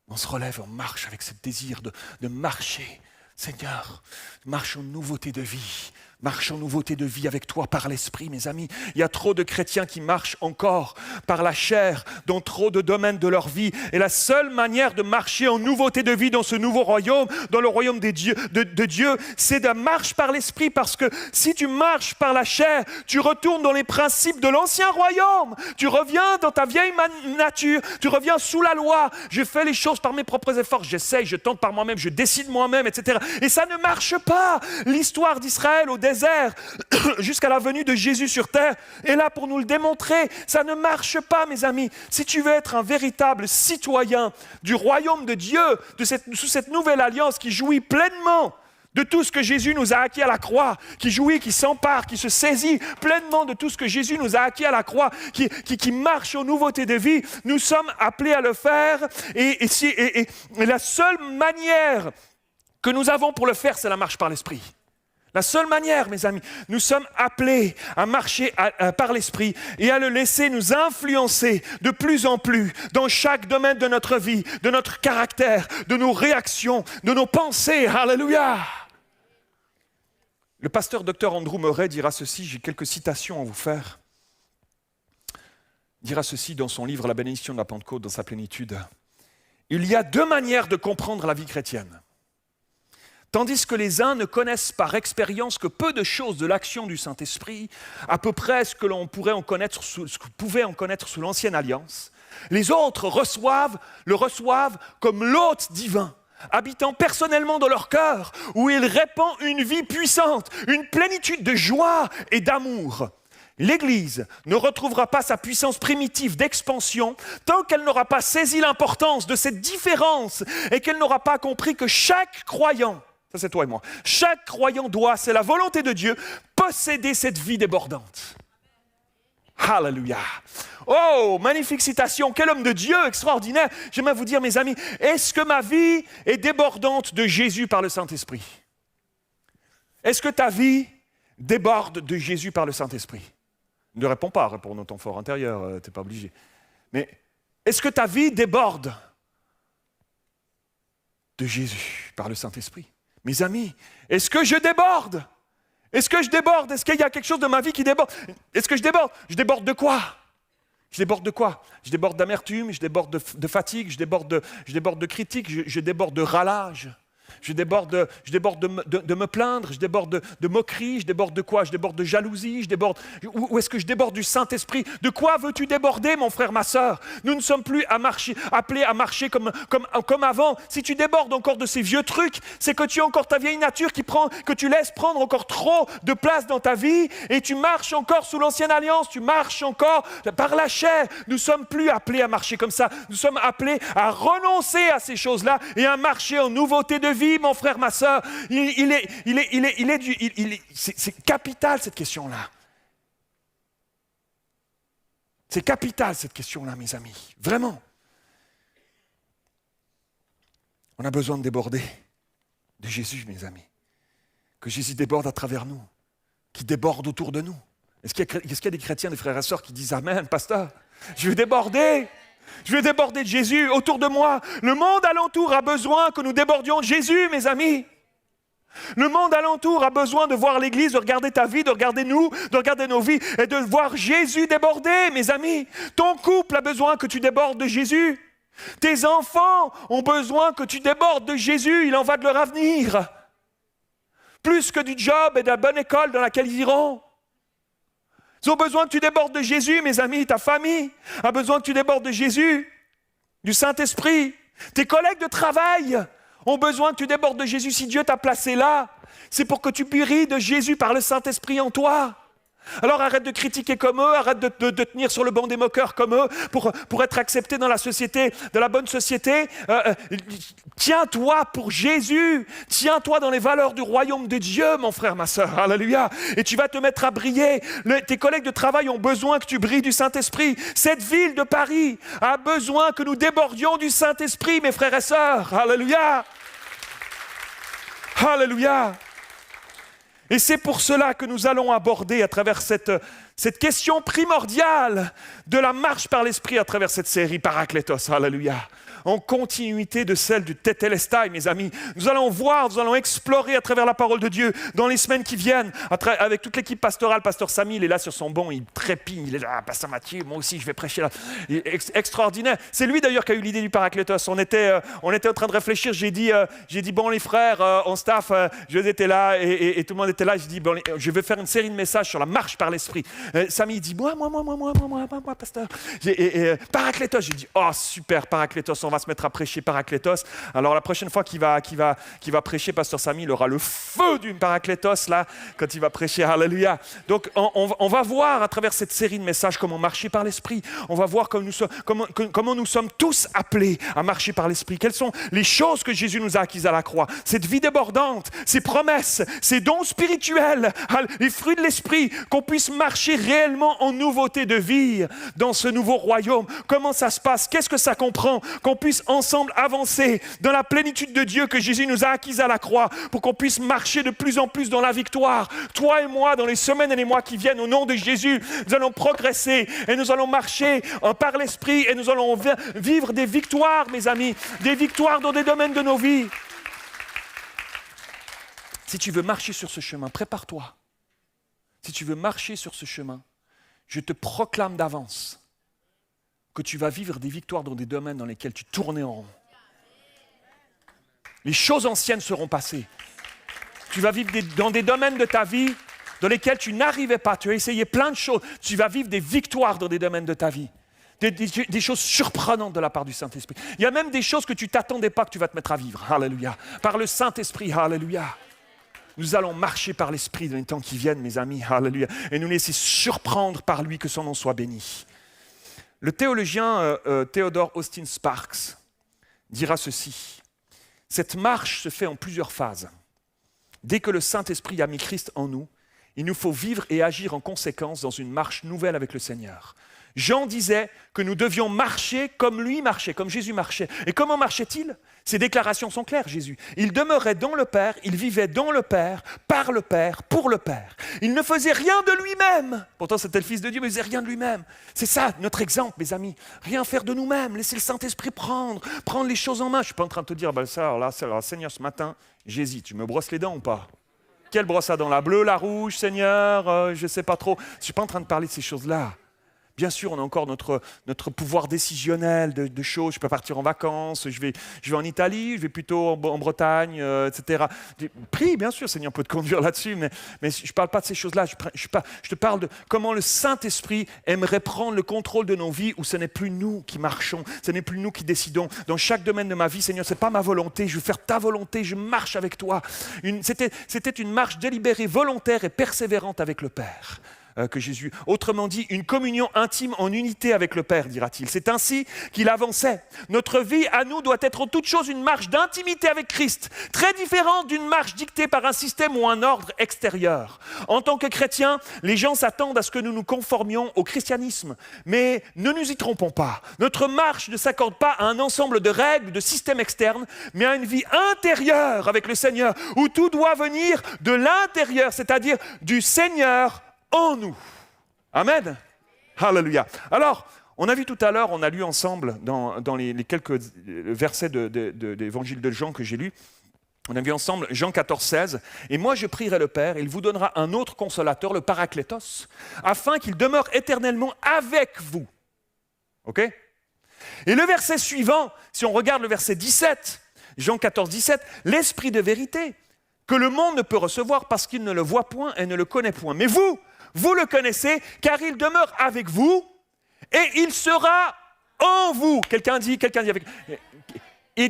On se relève, on marche avec ce désir de marcher. Seigneur, marche en nouveauté de vie. Marche en nouveauté de vie avec toi par l'esprit, mes amis. Il y a trop de chrétiens qui marchent encore par la chair dans trop de domaines de leur vie. Et la seule manière de marcher en nouveauté de vie dans ce nouveau royaume, dans le royaume de Dieu, c'est de marcher par l'esprit. Parce que si tu marches par la chair, tu retournes dans les principes de l'ancien royaume. Tu reviens dans ta vieille nature. Tu reviens sous la loi. Je fais les choses par mes propres efforts. J'essaye, je tente par moi-même, je décide moi-même, etc. Et ça ne marche pas. L'histoire d'Israël au désert jusqu'à la venue de Jésus sur terre est là pour nous le démontrer. Ça ne marche pas, mes amis. Si tu veux être un véritable citoyen du royaume de Dieu, sous cette nouvelle alliance qui jouit pleinement de tout ce que Jésus nous a acquis à la croix, qui jouit, qui s'empare, qui se saisit pleinement de tout ce que Jésus nous a acquis à la croix, qui marche aux nouveautés de vie, nous sommes appelés à le faire. Et la seule manière que nous avons pour le faire, c'est la marche par l'Esprit. La seule manière, mes amis, nous sommes appelés à marcher par l'Esprit et à le laisser nous influencer de plus en plus dans chaque domaine de notre vie, de notre caractère, de nos réactions, de nos pensées. Alléluia! Le pasteur Dr Andrew Murray dira ceci, j'ai quelques citations à vous faire. Il dira ceci dans son livre « La bénédiction de la Pentecôte dans sa plénitude ». Il y a deux manières de comprendre la vie chrétienne. Tandis que les uns ne connaissent par expérience que peu de choses de l'action du Saint-Esprit, à peu près ce que l'on pouvait en connaître sous l'ancienne alliance, les autres le reçoivent comme l'hôte divin, habitant personnellement dans leur cœur, où il répand une vie puissante, une plénitude de joie et d'amour. L'Église ne retrouvera pas sa puissance primitive d'expansion tant qu'elle n'aura pas saisi l'importance de cette différence et qu'elle n'aura pas compris que chaque croyant, ça c'est toi et moi, chaque croyant doit, c'est la volonté de Dieu, posséder cette vie débordante. Alléluia. Oh, magnifique citation, quel homme de Dieu extraordinaire. J'aimerais vous dire, mes amis, est-ce que ma vie est débordante de Jésus par le Saint-Esprit? Est-ce que ta vie déborde de Jésus par le Saint-Esprit? Ne réponds pas, réponds dans ton fort intérieur, tu n'es pas obligé. Mais est-ce que ta vie déborde de Jésus par le Saint-Esprit? Mes amis, est-ce que je déborde? Est-ce que je déborde? Est-ce qu'il y a quelque chose de ma vie qui déborde? Est-ce que je déborde? Je déborde de quoi? Je déborde de quoi? Je déborde d'amertume, je déborde de fatigue, je déborde de critique, je déborde de râlage. Je déborde de me plaindre, je déborde de moquerie, je déborde de quoi? Je déborde de jalousie, ou est-ce que je déborde du Saint-Esprit? De quoi veux-tu déborder, mon frère, ma sœur? Nous ne sommes plus appelés à marcher comme avant. Si tu débordes encore de ces vieux trucs, c'est que tu as encore ta vieille nature que tu laisses prendre encore trop de place dans ta vie et tu marches encore sous l'ancienne alliance, tu marches encore par la chair. Nous ne sommes plus appelés à marcher comme ça. Nous sommes appelés à renoncer à ces choses-là et à marcher en nouveauté de vie. Mon frère, ma sœur, c'est capital cette question-là. C'est capital cette question-là, mes amis. Vraiment. On a besoin de déborder de Jésus, mes amis. Que Jésus déborde à travers nous, qui déborde autour de nous. Est-ce qu'il y a des chrétiens, des frères et sœurs qui disent « Amen, pasteur, je vais déborder ». Je vais déborder de Jésus autour de moi. Le monde alentour a besoin que nous débordions de Jésus, mes amis. Le monde alentour a besoin de voir l'Église, de regarder ta vie, de regarder nous, de regarder nos vies et de voir Jésus déborder, mes amis. Ton couple a besoin que tu débordes de Jésus. Tes enfants ont besoin que tu débordes de Jésus. Il en va de leur avenir. Plus que du job et de la bonne école dans laquelle ils iront. Ils ont besoin que tu débordes de Jésus, mes amis. Ta famille a besoin que tu débordes de Jésus, du Saint-Esprit. Tes collègues de travail ont besoin que tu débordes de Jésus. Si Dieu t'a placé là, c'est pour que tu brilles de Jésus par le Saint-Esprit en toi. Alors arrête de critiquer comme eux, arrête de tenir sur le banc des moqueurs comme eux pour être accepté dans la société, de la bonne société. Tiens-toi pour Jésus, tiens-toi dans les valeurs du royaume de Dieu, mon frère, ma sœur, alléluia. Et tu vas te mettre à briller. Tes collègues de travail ont besoin que tu brilles du Saint-Esprit. Cette ville de Paris a besoin que nous débordions du Saint-Esprit, mes frères et sœurs, alléluia. Alléluia. Et c'est pour cela que nous allons aborder à travers cette question primordiale de la marche par l'Esprit à travers cette série Parakletos, alléluia. En continuité de celle du Tetelestai, mes amis. Nous allons voir, nous allons explorer à travers la parole de Dieu dans les semaines qui viennent, avec toute l'équipe pastorale. Pasteur Samy, il est là sur son banc, il trépigne, il est là, Pasteur Mathieu, moi aussi je vais prêcher là. Extraordinaire. C'est lui d'ailleurs qui a eu l'idée du Parakletos. On était en train de réfléchir, j'ai dit bon les frères, en staff, je étais là et tout le monde était là. J'ai dit bon, je vais faire une série de messages sur la marche par l'Esprit. Samy il dit moi, pasteur. Parakletos, j'ai dit oh super, Parakletos, on va se mettre à prêcher Parakletos. Alors la prochaine fois qu'il va prêcher, Pasteur Samy, il aura le feu du Parakletos là, quand il va prêcher, alléluia. Donc on va voir à travers cette série de messages comment marcher par l'Esprit. On va voir comment nous sommes tous appelés à marcher par l'Esprit. Quelles sont les choses que Jésus nous a acquises à la croix. Cette vie débordante, ces promesses, ces dons spirituels, les fruits de l'Esprit, qu'on puisse marcher réellement en nouveauté de vie dans ce nouveau royaume. Comment ça se passe? Qu'est-ce que ça comprend? Qu'on puisse ensemble avancer dans la plénitude de Dieu que Jésus nous a acquise à la croix, pour qu'on puisse marcher de plus en plus dans la victoire. Toi et moi, dans les semaines et les mois qui viennent, au nom de Jésus, nous allons progresser et nous allons marcher par l'Esprit et nous allons vivre des victoires, mes amis, des victoires dans des domaines de nos vies. Si tu veux marcher sur ce chemin, prépare-toi. Si tu veux marcher sur ce chemin, je te proclame d'avance que tu vas vivre des victoires dans des domaines dans lesquels tu tournais en rond. Les choses anciennes seront passées. Tu vas vivre dans des domaines de ta vie dans lesquels tu n'arrivais pas. Tu as essayé plein de choses. Tu vas vivre des victoires dans des domaines de ta vie. Des choses surprenantes de la part du Saint-Esprit. Il y a même des choses que tu ne t'attendais pas que tu vas te mettre à vivre. Alléluia. Par le Saint-Esprit. Alléluia. Nous allons marcher par l'Esprit dans les temps qui viennent, mes amis. Alléluia. Et nous laisser surprendre par lui, que son nom soit béni. Le théologien Theodore Austin Sparks dira ceci. Cette marche se fait en plusieurs phases. Dès que le Saint-Esprit a mis Christ en nous, il nous faut vivre et agir en conséquence dans une marche nouvelle avec le Seigneur. Jean disait que nous devions marcher comme lui marchait, comme Jésus marchait. Et comment marchait-il? Ses déclarations sont claires, Jésus. Il demeurait dans le Père, il vivait dans le Père, par le Père, pour le Père. Il ne faisait rien de lui-même. Pourtant, c'était le Fils de Dieu, mais il ne faisait rien de lui-même. C'est ça, notre exemple, mes amis. Rien faire de nous-mêmes, laisser le Saint-Esprit prendre les choses en main. Je ne suis pas en train de te dire, alors, Seigneur, ce matin, j'hésite, je me brosse les dents ou pas? Quelle brosse à dents? La bleue, la rouge, Seigneur, je ne sais pas trop. Je ne suis pas en train de parler de ces choses-là. Bien sûr, on a encore notre pouvoir décisionnel de choses. Je peux partir en vacances, je vais en Italie, je vais plutôt en Bretagne, etc. Prie, bien sûr, Seigneur peut te conduire là-dessus, mais je ne parle pas de ces choses-là. Je te parle de comment le Saint-Esprit aimerait prendre le contrôle de nos vies, où ce n'est plus nous qui marchons, ce n'est plus nous qui décidons. Dans chaque domaine de ma vie, Seigneur, ce n'est pas ma volonté, je veux faire ta volonté, je marche avec toi. C'était une marche délibérée, volontaire et persévérante avec le Père. Que Jésus, autrement dit, une communion intime en unité avec le Père, dira-t-il. C'est ainsi qu'il avançait. Notre vie à nous doit être en toute chose une marche d'intimité avec Christ, très différente d'une marche dictée par un système ou un ordre extérieur. En tant que chrétiens, les gens s'attendent à ce que nous nous conformions au christianisme, mais ne nous y trompons pas. Notre marche ne s'accorde pas à un ensemble de règles, de systèmes externes, mais à une vie intérieure avec le Seigneur, où tout doit venir de l'intérieur, c'est-à-dire du Seigneur en nous. Amen. Alléluia. Alors, on a vu tout à l'heure, on a lu ensemble dans les quelques versets de l'évangile de Jean que j'ai lu, on a vu ensemble Jean 14, 16. « Et moi je prierai le Père, il vous donnera un autre consolateur, le Paraklétos, afin qu'il demeure éternellement avec vous. » Ok? Et le verset suivant, si on regarde le verset 17, Jean 14, 17, « L'Esprit de vérité, que le monde ne peut recevoir parce qu'il ne le voit point et ne le connaît point. Mais vous le connaissez, car il demeure avec vous et il sera en vous. » Quelqu'un dit avec...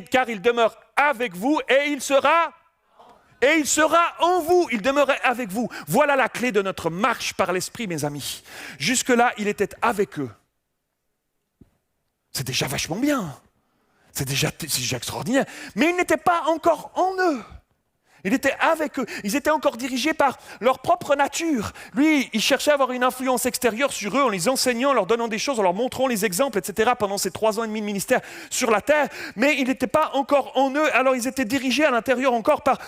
Car il demeure avec vous et il sera en vous. Il demeurait avec vous. Voilà la clé de notre marche par l'Esprit, mes amis. Jusque-là, il était avec eux. C'est déjà vachement bien. C'est déjà extraordinaire. Mais il n'était pas encore en eux. Il était avec eux. Ils étaient encore dirigés par leur propre nature. Lui, il cherchait à avoir une influence extérieure sur eux en les enseignant, en leur donnant des choses, en leur montrant les exemples, etc. pendant ces 3 ans et demi de ministère sur la terre. Mais il n'était pas encore en eux. Alors ils étaient dirigés à l'intérieur encore par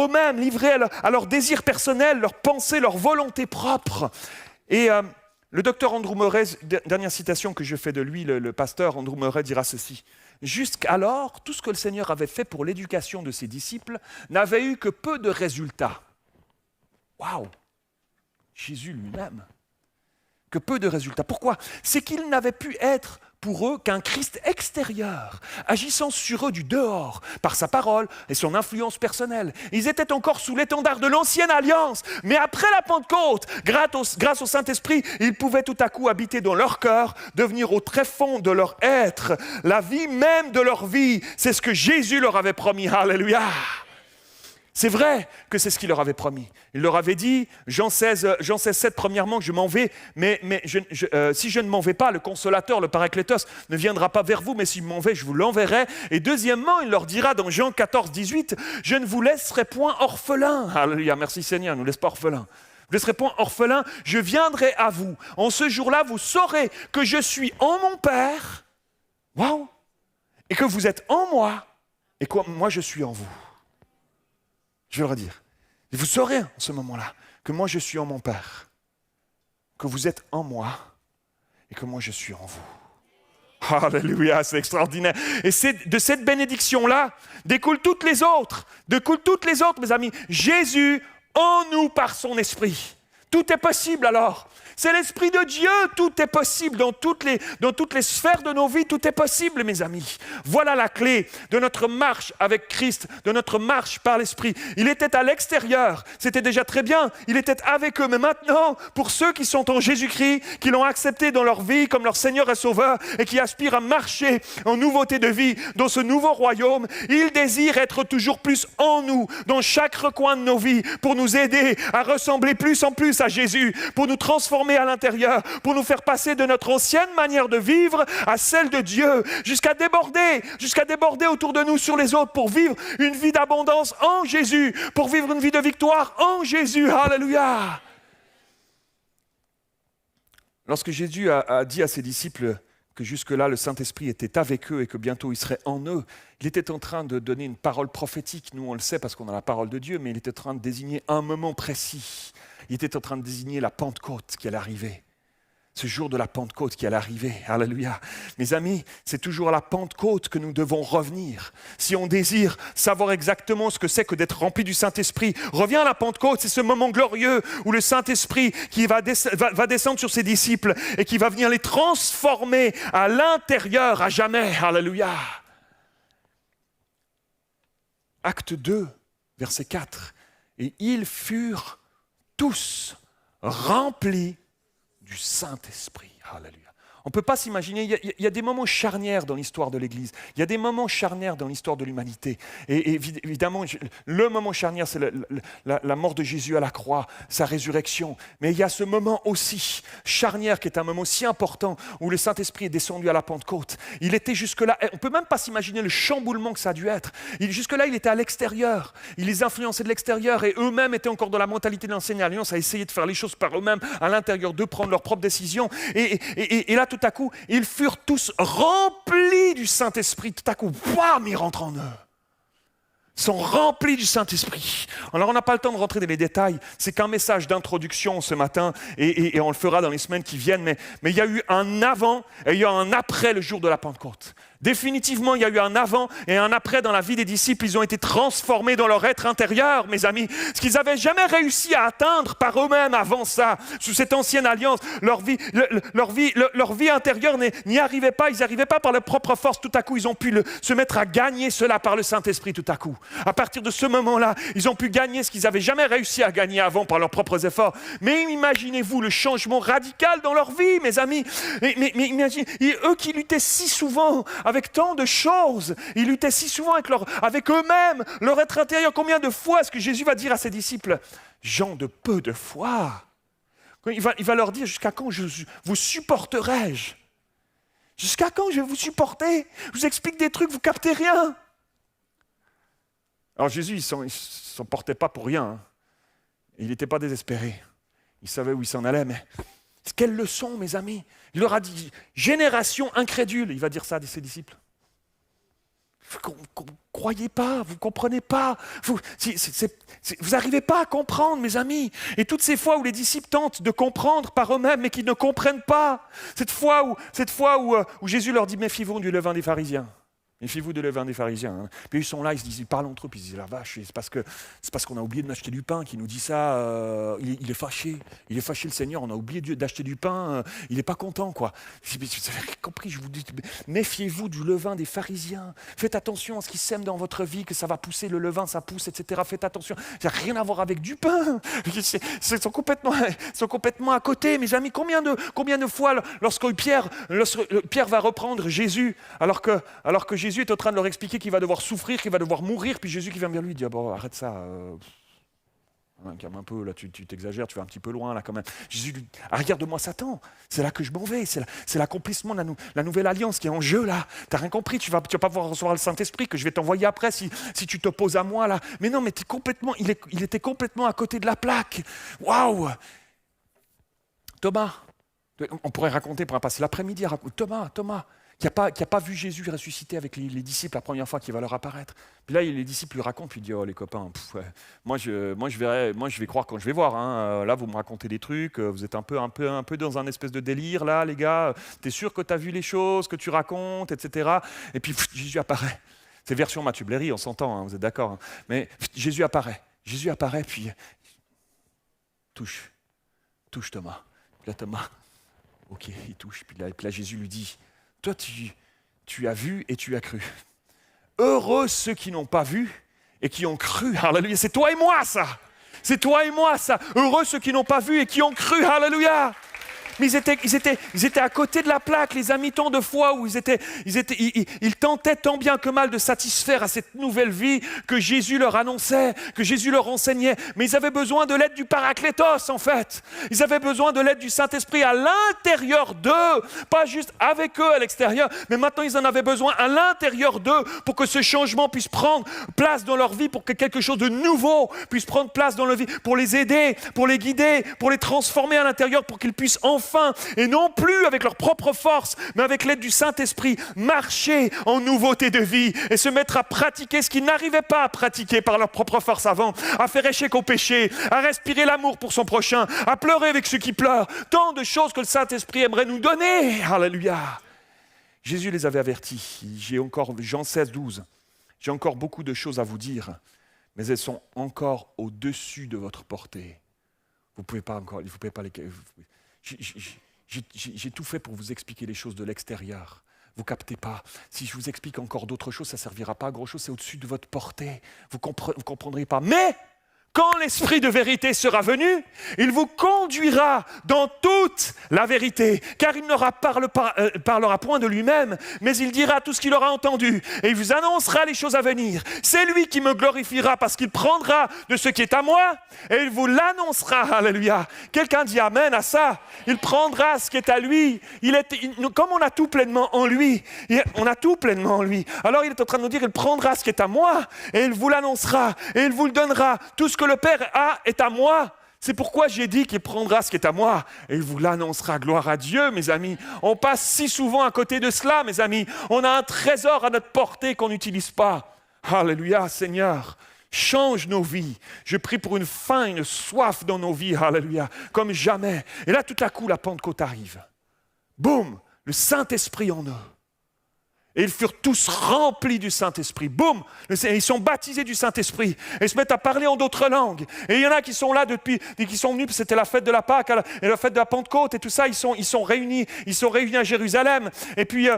eux-mêmes, livrés à leur désir personnel, leur pensée, leur volonté propre. Et le docteur Andrew Murray, dernière citation que je fais de lui, le pasteur Andrew Murray dira ceci. Jusqu'alors, tout ce que le Seigneur avait fait pour l'éducation de ses disciples n'avait eu que peu de résultats. Waouh! Jésus lui-même. Que peu de résultats. Pourquoi? C'est qu'il n'avait pu être pour eux qu'un Christ extérieur, agissant sur eux du dehors, par sa parole et son influence personnelle. Ils étaient encore sous l'étendard de l'ancienne alliance, mais après la Pentecôte, grâce au Saint-Esprit, ils pouvaient tout à coup habiter dans leur cœur, devenir au tréfonds de leur être, la vie même de leur vie. C'est ce que Jésus leur avait promis. Alléluia! C'est vrai que c'est ce qu'il leur avait promis. Il leur avait dit, Jean 16, 7, premièrement, que je m'en vais, mais si je ne m'en vais pas, le consolateur, le Paraklétos, ne viendra pas vers vous, mais si je m'en vais, je vous l'enverrai. Et deuxièmement, il leur dira dans Jean 14, 18, je ne vous laisserai point orphelins. Alléluia, merci Seigneur, ne nous laisse pas orphelins. Vous ne laisserez point orphelin, je viendrai à vous. En ce jour-là, vous saurez que je suis en mon Père, waouh, et que vous êtes en moi, et que moi je suis en vous. Je vais le redire. Et vous saurez en ce moment-là que moi je suis en mon Père, que vous êtes en moi, et que moi je suis en vous. Alléluia, c'est extraordinaire. Et c'est de cette bénédiction-là découlent toutes les autres, mes amis. Jésus en nous par son esprit. Tout est possible alors. C'est l'Esprit de Dieu, tout est possible dans toutes les sphères de nos vies, tout est possible, mes amis. Voilà la clé de notre marche avec Christ, de notre marche par l'Esprit. Il était à l'extérieur, c'était déjà très bien, il était avec eux. Mais maintenant, pour ceux qui sont en Jésus-Christ, qui l'ont accepté dans leur vie comme leur Seigneur et Sauveur et qui aspirent à marcher en nouveauté de vie dans ce nouveau royaume, il désire être toujours plus en nous, dans chaque recoin de nos vies, pour nous aider à ressembler plus en plus à Jésus, pour nous transformer à l'intérieur, pour nous faire passer de notre ancienne manière de vivre à celle de Dieu, jusqu'à déborder autour de nous sur les autres, pour vivre une vie d'abondance en Jésus, pour vivre une vie de victoire en Jésus. Alléluia! Lorsque Jésus a dit à ses disciples que jusque-là le Saint-Esprit était avec eux et que bientôt il serait en eux, il était en train de donner une parole prophétique. Nous on le sait parce qu'on a la parole de Dieu, mais il était en train de désigner un moment précis. Il était en train de désigner la Pentecôte qui allait arriver. Ce jour de la Pentecôte qui allait arriver. Alléluia. Mes amis, c'est toujours à la Pentecôte que nous devons revenir. Si on désire savoir exactement ce que c'est que d'être rempli du Saint-Esprit, reviens à la Pentecôte. C'est ce moment glorieux où le Saint-Esprit qui va descendre sur ses disciples et qui va venir les transformer à l'intérieur à jamais. Alléluia. Acte 2, verset 4. Et ils furent tous remplis du Saint-Esprit. Alléluia. On ne peut pas s'imaginer, il y a des moments charnières dans l'histoire de l'Église, il y a des moments charnières dans l'histoire de l'humanité. Et évidemment, le moment charnière, c'est la mort de Jésus à la croix, sa résurrection. Mais il y a ce moment aussi charnière qui est un moment si important où le Saint-Esprit est descendu à la Pentecôte. Il était jusque-là, on ne peut même pas s'imaginer le chamboulement que ça a dû être. Jusque-là, il était à l'extérieur, il les influençait de l'extérieur et eux-mêmes étaient encore dans la mentalité de l'ancienne alliance à essayer de faire les choses par eux-mêmes à l'intérieur d'eux, prendre leurs propres décisions. Et là, tout à coup, ils furent tous remplis du Saint-Esprit. Tout à coup, bam, ils rentrent en eux. Ils sont remplis du Saint-Esprit. Alors, on n'a pas le temps de rentrer dans les détails. C'est qu'un message d'introduction ce matin, et on le fera dans les semaines qui viennent. Mais il y a eu un avant et il y a eu un après le jour de la Pentecôte. Définitivement, il y a eu un avant et un après dans la vie des disciples. Ils ont été transformés dans leur être intérieur, mes amis. Ce qu'ils n'avaient jamais réussi à atteindre par eux-mêmes avant ça, sous cette ancienne alliance. Leur vie intérieure n'y arrivait pas. Ils n'y arrivaient pas par leur propre force. Tout à coup, ils ont pu se mettre à gagner cela par le Saint-Esprit tout à coup. À partir de ce moment-là, ils ont pu gagner ce qu'ils n'avaient jamais réussi à gagner avant par leurs propres efforts. Mais imaginez-vous le changement radical dans leur vie, mes amis. Mais imaginez, eux qui luttaient si souvent avec tant de choses, ils luttaient si souvent avec eux-mêmes, leur être intérieur. Combien de fois est-ce que Jésus va dire à ses disciples, gens de peu de foi, il va leur dire, jusqu'à quand vous supporterai-je? Jusqu'à quand je vais vous supporter? Je vous explique des trucs, vous captez rien. Alors Jésus, il ne s'en portait pas pour rien. Hein. Il n'était pas désespéré. Il savait où il s'en allait, mais quelle leçon, mes amis. Il leur a dit, génération incrédule. Il va dire ça à ses disciples. Vous ne croyez pas, vous ne comprenez pas. Vous n'arrivez pas à comprendre, mes amis. Et toutes ces fois où les disciples tentent de comprendre par eux-mêmes, mais qu'ils ne comprennent pas. Cette fois où Jésus leur dit, méfiez-vous du levain des pharisiens. Méfiez-vous de levain des pharisiens. Hein. Puis ils sont là, ils parlent entre eux, puis ils disent, la vache, c'est parce qu'on a oublié de m'acheter du pain qui nous dit ça, il est fâché. Il est fâché le Seigneur, on a oublié d'acheter du pain, il n'est pas content, quoi. Vous avez compris, je vous dis, méfiez-vous du levain des pharisiens. Faites attention à ce qui sème dans votre vie, que ça va pousser, le levain, ça pousse, etc. Faites attention, ça n'a rien à voir avec du pain. Ils sont complètement à côté, mes amis. Combien de fois, lorsque Pierre va reprendre Jésus, alors que Jésus est en train de leur expliquer qu'il va devoir souffrir, qu'il va devoir mourir, puis Jésus qui vient vers lui dit, bon, arrête ça. Calme un peu, là, tu t'exagères, tu vas un petit peu loin, là, quand même. Jésus lui dit, regarde-moi Satan, c'est là que je m'en vais, c'est l'accomplissement de la nouvelle alliance qui est en jeu, là. Tu n'as rien compris, tu vas pas pouvoir recevoir le Saint-Esprit que je vais t'envoyer après si tu t'opposes à moi, là. Mais non, mais il était complètement à côté de la plaque. Waouh! Thomas, on pourrait raconter, on pourrait passer l'après-midi à raconter. Thomas, qui n'a pas vu Jésus ressusciter avec les disciples la première fois qu'il va leur apparaître. Puis là, les disciples lui racontent, puis il dit, oh les copains, ouais. moi je vais croire quand je vais voir. Hein. Là, vous me racontez des trucs, vous êtes un peu dans un espèce de délire, là, les gars. T'es sûr que tu as vu les choses, que tu racontes, etc. Et puis Jésus apparaît. C'est version Mathieu Blairy, on s'entend, hein, vous êtes d'accord. Hein. Mais Jésus apparaît, puis touche Thomas. Puis là, Thomas, ok, il touche. Puis là Jésus lui dit, toi, tu as vu et tu as cru. Heureux ceux qui n'ont pas vu et qui ont cru. Alléluia. C'est toi et moi, ça. C'est toi et moi, ça. Heureux ceux qui n'ont pas vu et qui ont cru. Alléluia. Mais ils étaient à côté de la plaque, les amis, tant de fois où ils tentaient tant bien que mal de satisfaire à cette nouvelle vie que Jésus leur annonçait, que Jésus leur enseignait. Mais ils avaient besoin de l'aide du Paraclétos, en fait. Ils avaient besoin de l'aide du Saint-Esprit à l'intérieur d'eux, pas juste avec eux à l'extérieur, mais maintenant ils en avaient besoin à l'intérieur d'eux pour que ce changement puisse prendre place dans leur vie, pour que quelque chose de nouveau puisse prendre place dans leur vie, pour les aider, pour les guider, pour les transformer à l'intérieur, pour qu'ils puissent enfin, et non plus avec leur propre force, mais avec l'aide du Saint-Esprit, marcher en nouveauté de vie et se mettre à pratiquer ce qu'ils n'arrivaient pas à pratiquer par leur propre force avant, à faire échec au péché, à respirer l'amour pour son prochain, à pleurer avec ceux qui pleurent. Tant de choses que le Saint-Esprit aimerait nous donner. Alléluia. Jésus les avait avertis. J'ai encore, Jean 16, 12. J'ai encore beaucoup de choses à vous dire, mais elles sont encore au-dessus de votre portée. Vous ne pouvez pas les... J'ai tout fait pour vous expliquer les choses de l'extérieur. Vous ne captez pas. Si je vous explique encore d'autres choses, ça ne servira pas à grand-chose. C'est au-dessus de votre portée. Vous ne comprendrez pas. Mais quand l'Esprit de vérité sera venu, il vous conduira dans toute la vérité, car il ne parlera point de lui-même, mais il dira tout ce qu'il aura entendu, et il vous annoncera les choses à venir. C'est lui qui me glorifiera, parce qu'il prendra de ce qui est à moi, et il vous l'annoncera. Alléluia. Quelqu'un dit amen à ça. Il prendra ce qui est à lui. Comme on a tout pleinement en lui, on a tout pleinement en lui. Alors il est en train de nous dire, il prendra ce qui est à moi, et il vous l'annoncera, et il vous le donnera. Tout ce que le Père a est à moi. C'est pourquoi j'ai dit qu'il prendra ce qui est à moi et il vous l'annoncera. Gloire à Dieu, mes amis. On passe si souvent à côté de cela, mes amis. On a un trésor à notre portée qu'on n'utilise pas. Alléluia, Seigneur. Change nos vies. Je prie pour une faim, une soif dans nos vies. Alléluia, comme jamais. Et là, tout à coup, la Pentecôte arrive. Boum, le Saint-Esprit en eux. Et ils furent tous remplis du Saint-Esprit. Boum! Ils sont baptisés du Saint-Esprit. Et ils se mettent à parler en d'autres langues. Et il y en a qui sont là depuis, qui sont venus, c'était la fête de la Pâque, et la fête de la Pentecôte et tout ça. Ils sont réunis à Jérusalem. Et puis,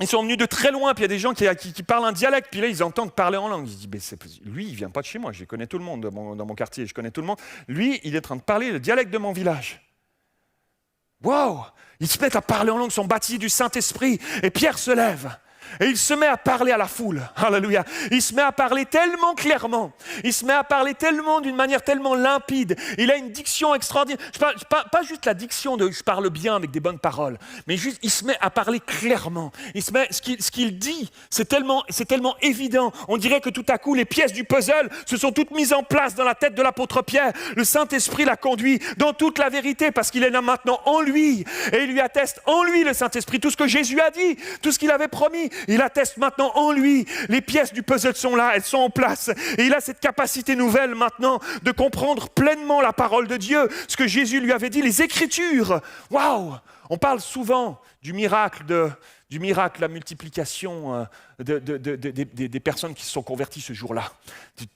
ils sont venus de très loin. Puis il y a des gens qui parlent un dialecte. Puis là, ils entendent parler en langue. Ils se disent, lui, il ne vient pas de chez moi. Je connais tout le monde dans mon quartier. Je connais tout le monde. Lui, il est en train de parler le dialecte de mon village. Wow! Ils se mettent à parler en langue, sont baptisés du Saint-Esprit. Et Pierre se lève. Et il se met à parler à la foule. Alléluia. Il se met à parler tellement clairement. Il se met à parler tellement d'une manière tellement limpide. Il a une diction extraordinaire. Pas juste la diction de je parle bien avec des bonnes paroles, mais juste il se met à parler clairement. Ce qu'il dit, c'est tellement évident. On dirait que tout à coup, les pièces du puzzle se sont toutes mises en place dans la tête de l'apôtre Pierre. Le Saint-Esprit l'a conduit dans toute la vérité parce qu'il est là maintenant en lui. Et il lui atteste en lui, le Saint-Esprit, tout ce que Jésus a dit, tout ce qu'il avait promis. Il atteste maintenant en lui. Les pièces du puzzle sont là, elles sont en place. Et il a cette capacité nouvelle maintenant de comprendre pleinement la parole de Dieu, ce que Jésus lui avait dit, les Écritures. Waouh! On parle souvent du miracle, la multiplication des personnes qui se sont converties ce jour-là.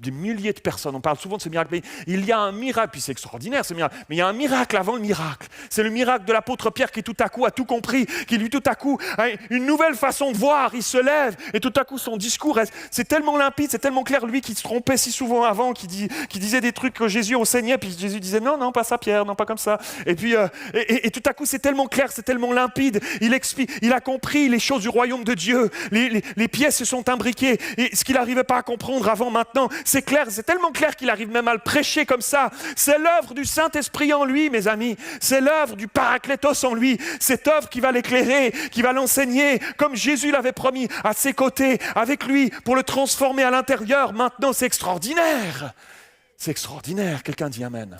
Des milliers de personnes, on parle souvent de ce miracle. Mais il y a un miracle, puis c'est extraordinaire ce miracle, mais il y a un miracle avant le miracle. C'est le miracle de l'apôtre Pierre qui tout à coup a tout compris, qui lui tout à coup a une nouvelle façon de voir. Il se lève et tout à coup son discours, c'est tellement limpide, c'est tellement clair. Lui qui se trompait si souvent avant, qui disait des trucs que Jésus enseignait, puis Jésus disait non, pas ça Pierre, non, pas comme ça. Et puis et tout à coup c'est tellement clair, c'est tellement limpide. Il explique, il a compris. compris les choses du royaume de Dieu. Les pièces se sont imbriquées. Et ce qu'il n'arrivait pas à comprendre avant, maintenant, c'est clair, c'est tellement clair qu'il arrive même à le prêcher comme ça. C'est l'œuvre du Saint-Esprit en lui, mes amis. C'est l'œuvre du Paraclétos en lui. Cette œuvre qui va l'éclairer, qui va l'enseigner, comme Jésus l'avait promis, à ses côtés, avec lui, pour le transformer à l'intérieur. Maintenant, c'est extraordinaire. C'est extraordinaire. Quelqu'un dit Amen.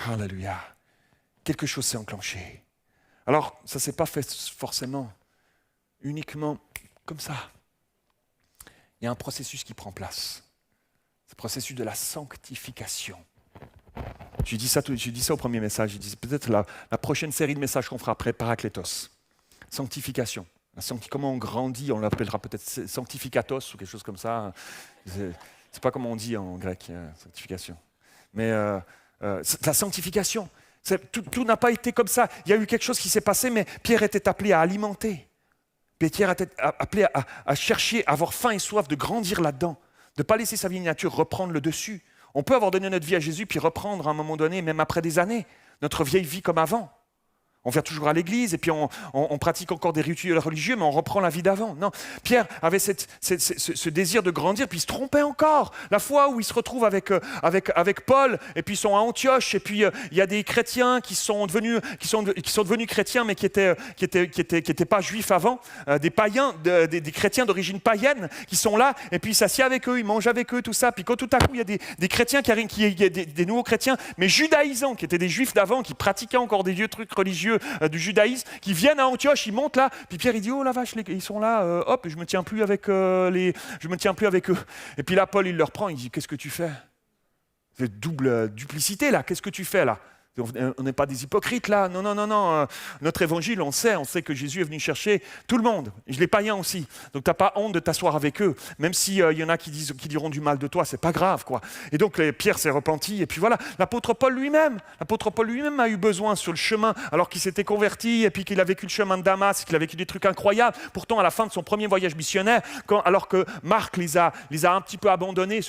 Alléluia. Quelque chose s'est enclenché. Alors, ça ne s'est pas fait forcément uniquement comme ça. Il y a un processus qui prend place. C'est le processus de la sanctification. J'ai dit ça au premier message. J'ai dit peut-être la prochaine série de messages qu'on fera après Paraclétos. Sanctification. Comment on grandit, on l'appellera peut-être sanctificatos ou quelque chose comme ça. C'est pas comment on dit en grec, sanctification. Mais la sanctification, tout n'a pas été comme ça. Il y a eu quelque chose qui s'est passé, mais Pierre était appelé à alimenter. Pierre était appelé à chercher, à avoir faim et soif de grandir là-dedans, de ne pas laisser sa vieille nature reprendre le dessus. On peut avoir donné notre vie à Jésus, puis reprendre à un moment donné, même après des années, notre vieille vie comme avant. On vient toujours à l'église et puis on pratique encore des rituels religieux, mais on reprend la vie d'avant. Non, Pierre avait ce désir de grandir, puis il se trompait encore. La fois où il se retrouve avec Paul, et puis ils sont à Antioche, et puis il y a des chrétiens qui sont devenus chrétiens, mais qui étaient pas juifs avant, des païens, des chrétiens d'origine païenne, qui sont là, et puis ils s'assiedent avec eux, ils mangent avec eux, tout ça. Puis quand tout à coup il y a des chrétiens des nouveaux chrétiens, mais judaïsants, qui étaient des juifs d'avant, qui pratiquaient encore des vieux trucs religieux du judaïsme, qui viennent à Antioche, ils montent là, puis Pierre il dit, oh la vache, ils sont là, hop, je me tiens plus avec eux. Et puis là, Paul il leur prend, il dit, qu'est-ce que tu fais? C'est double duplicité là, qu'est-ce que tu fais là? On n'est pas des hypocrites là, non. Notre évangile, on sait que Jésus est venu chercher tout le monde, les païens aussi. Donc tu n'as pas honte de t'asseoir avec eux, même s'il y en a qui diront du mal de toi, c'est pas grave quoi. Et donc Pierre s'est repenti, et puis voilà, l'apôtre Paul lui-même a eu besoin sur le chemin, alors qu'il s'était converti, et puis qu'il a vécu le chemin de Damas, qu'il a vécu des trucs incroyables. Pourtant, à la fin de son premier voyage missionnaire, alors que Marc les a un petit peu abandonnés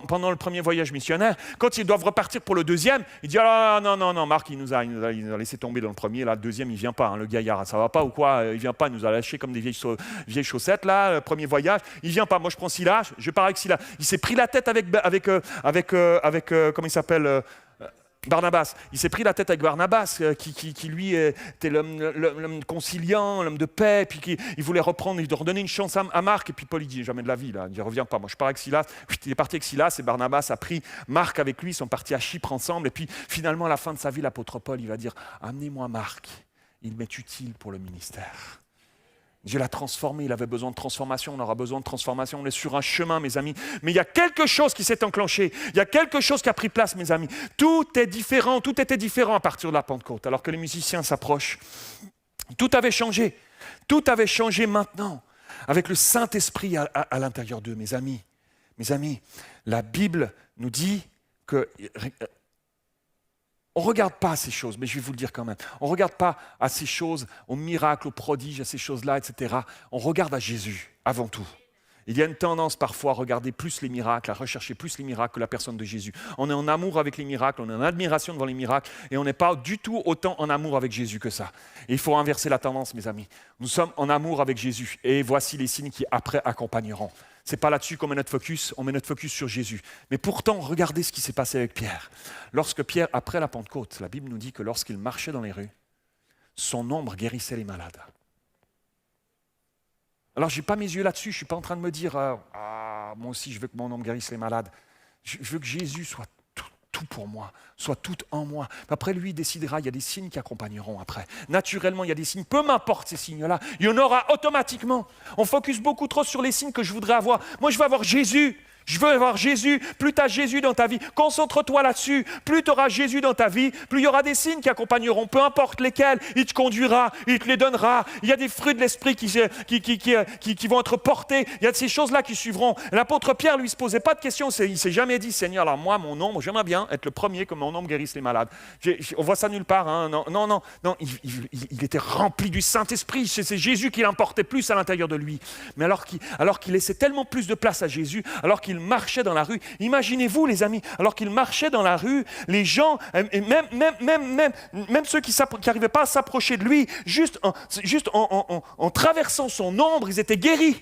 pendant le premier voyage missionnaire, quand ils doivent repartir pour le deuxième, il dit non, Marc, il nous a laissé tomber dans le premier, là, le deuxième, il ne vient pas, hein, le gaillard, ça va pas ou quoi? Il ne vient pas, il nous a lâché comme des vieilles chaussettes, là, le premier voyage, il ne vient pas, moi je prends Silas, je pars avec Silas. Il s'est pris la tête avec comment il s'appelle Barnabas. Il s'est pris la tête avec Barnabas, qui lui était l'homme conciliant, l'homme de paix, puis il voulait reprendre, il redonner une chance à Marc, et puis Paul il dit jamais de la vie, là, il dit reviens pas, moi je pars avec Silas. Il est parti avec Silas, et Barnabas a pris Marc avec lui, ils sont partis à Chypre ensemble, et puis finalement à la fin de sa vie, l'apôtre Paul il va dire amenez-moi Marc, il m'est utile pour le ministère. Dieu l'a transformé, il avait besoin de transformation, on aura besoin de transformation, on est sur un chemin mes amis, mais il y a quelque chose qui s'est enclenché, il y a quelque chose qui a pris place mes amis, tout était différent à partir de la Pentecôte, alors que les musiciens s'approchent, tout avait changé maintenant, avec le Saint-Esprit à l'intérieur d'eux mes amis, la Bible nous dit que... On ne regarde pas à ces choses, mais je vais vous le dire quand même. On ne regarde pas à ces choses, aux miracles, aux prodiges, à ces choses-là, etc. On regarde à Jésus avant tout. Il y a une tendance parfois à regarder plus les miracles, à rechercher plus les miracles que la personne de Jésus. On est en amour avec les miracles, on est en admiration devant les miracles, et on n'est pas du tout autant en amour avec Jésus que ça. Et il faut inverser la tendance, mes amis. Nous sommes en amour avec Jésus, et voici les signes qui après accompagneront. Ce n'est pas là-dessus qu'on met notre focus, on met notre focus sur Jésus. Mais pourtant, regardez ce qui s'est passé avec Pierre. Lorsque Pierre, après la Pentecôte, la Bible nous dit que lorsqu'il marchait dans les rues, son ombre guérissait les malades. Alors, je n'ai pas mes yeux là-dessus, je ne suis pas en train de me dire moi aussi, je veux que mon ombre guérisse les malades. Je veux que Jésus soit tout pour moi, soit tout en moi. Après, lui, il décidera, il y a des signes qui accompagneront après. Naturellement, il y a des signes, peu m'importe ces signes-là, il y en aura automatiquement. On focus beaucoup trop sur les signes que je voudrais avoir. Moi, je veux avoir Jésus. Je veux avoir Jésus. Plus tu as Jésus dans ta vie, concentre-toi là-dessus. Plus tu auras Jésus dans ta vie, plus il y aura des signes qui accompagneront, peu importe lesquels. Il te conduira, il te les donnera. Il y a des fruits de l'esprit qui vont être portés. Il y a de ces choses-là qui suivront. L'apôtre Pierre, lui, ne se posait pas de questions. Il ne s'est jamais dit, Seigneur, alors moi, mon ombre, j'aimerais bien être le premier que mon ombre guérisse les malades. On voit ça nulle part. Hein. Non. Il était rempli du Saint-Esprit. C'est Jésus qui l'emportait plus à l'intérieur de lui. Mais alors qu'il laissait tellement plus de place à Jésus, alors qu'il qu'il marchait dans la rue. Imaginez-vous, les amis, alors qu'il marchait dans la rue, les gens, et même ceux qui n'arrivaient pas à s'approcher de lui, juste en traversant son ombre, ils étaient guéris.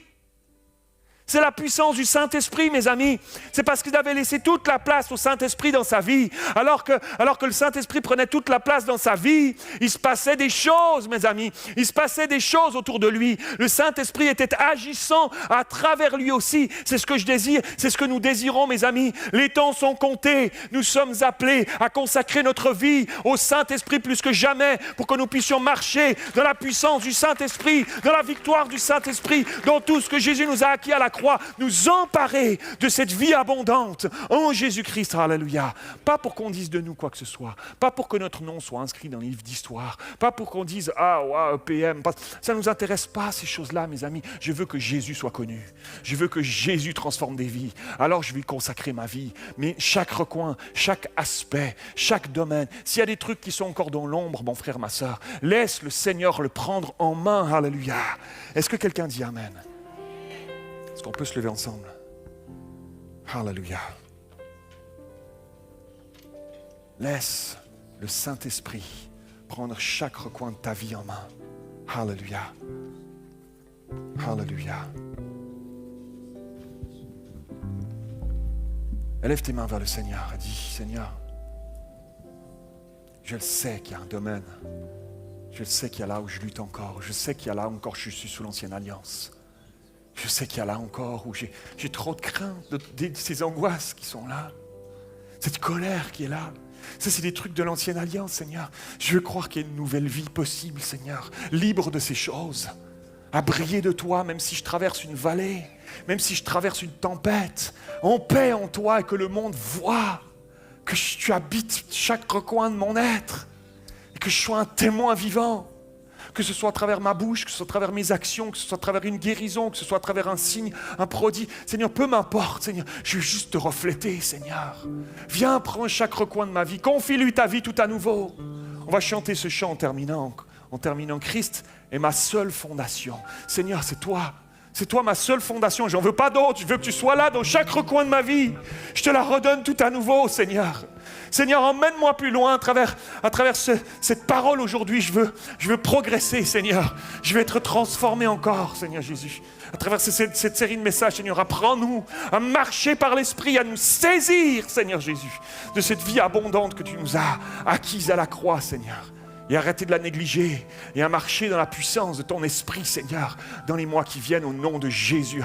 C'est la puissance du Saint-Esprit, mes amis. C'est parce qu'ils avaient laissé toute la place au Saint-Esprit dans sa vie. Alors que le Saint-Esprit prenait toute la place dans sa vie, il se passait des choses, mes amis. Il se passait des choses autour de lui. Le Saint-Esprit était agissant à travers lui aussi. C'est ce que je désire, c'est ce que nous désirons, mes amis. Les temps sont comptés. Nous sommes appelés à consacrer notre vie au Saint-Esprit plus que jamais pour que nous puissions marcher dans la puissance du Saint-Esprit, dans la victoire du Saint-Esprit, dans tout ce que Jésus nous a acquis à la croix, nous emparer de cette vie abondante en Jésus-Christ, alléluia. Pas pour qu'on dise de nous quoi que ce soit, pas pour que notre nom soit inscrit dans les livres d'histoire, pas pour qu'on dise « Ah, ouais, EPM », ça ne nous intéresse pas ces choses-là, mes amis. Je veux que Jésus soit connu, je veux que Jésus transforme des vies, alors je vais consacrer ma vie. Mais chaque recoin, chaque aspect, chaque domaine, s'il y a des trucs qui sont encore dans l'ombre, mon frère, ma soeur, laisse le Seigneur le prendre en main, alléluia. Est-ce que quelqu'un dit Amen? Est-ce qu'on peut se lever ensemble? Alléluia. Laisse le Saint-Esprit prendre chaque recoin de ta vie en main. Alléluia. Alléluia. Élève tes mains vers le Seigneur et dis, Seigneur, je le sais qu'il y a un domaine. Je le sais qu'il y a là où je lutte encore. Je sais qu'il y a là encore je suis sous l'ancienne alliance. Je sais qu'il y a là encore où j'ai trop de crainte, ces angoisses qui sont là, cette colère qui est là. Ça, c'est des trucs de l'ancienne alliance, Seigneur. Je veux croire qu'il y a une nouvelle vie possible, Seigneur, libre de ces choses, à briller de toi, même si je traverse une vallée, même si je traverse une tempête, en paix en toi et que le monde voit que tu habites chaque recoin de mon être et que je sois un témoin vivant. Que ce soit à travers ma bouche, que ce soit à travers mes actions, que ce soit à travers une guérison, que ce soit à travers un signe, un prodige. Seigneur, peu m'importe, Seigneur. Je veux juste te refléter, Seigneur. Viens prendre chaque recoin de ma vie. Confie-lui ta vie tout à nouveau. On va chanter ce chant en terminant. Christ est ma seule fondation. Seigneur, c'est toi. C'est toi ma seule fondation. J'en veux pas d'autre. Je veux que tu sois là dans chaque recoin de ma vie. Je te la redonne tout à nouveau, Seigneur. Seigneur, emmène-moi plus loin à travers cette parole aujourd'hui. Je veux progresser, Seigneur. Je veux être transformé encore, Seigneur Jésus. À travers cette série de messages, Seigneur, apprends-nous à marcher par l'Esprit, à nous saisir, Seigneur Jésus, de cette vie abondante que tu nous as acquise à la croix, Seigneur. Et arrêter de la négliger et à marcher dans la puissance de ton Esprit, Seigneur, dans les mois qui viennent, au nom de Jésus.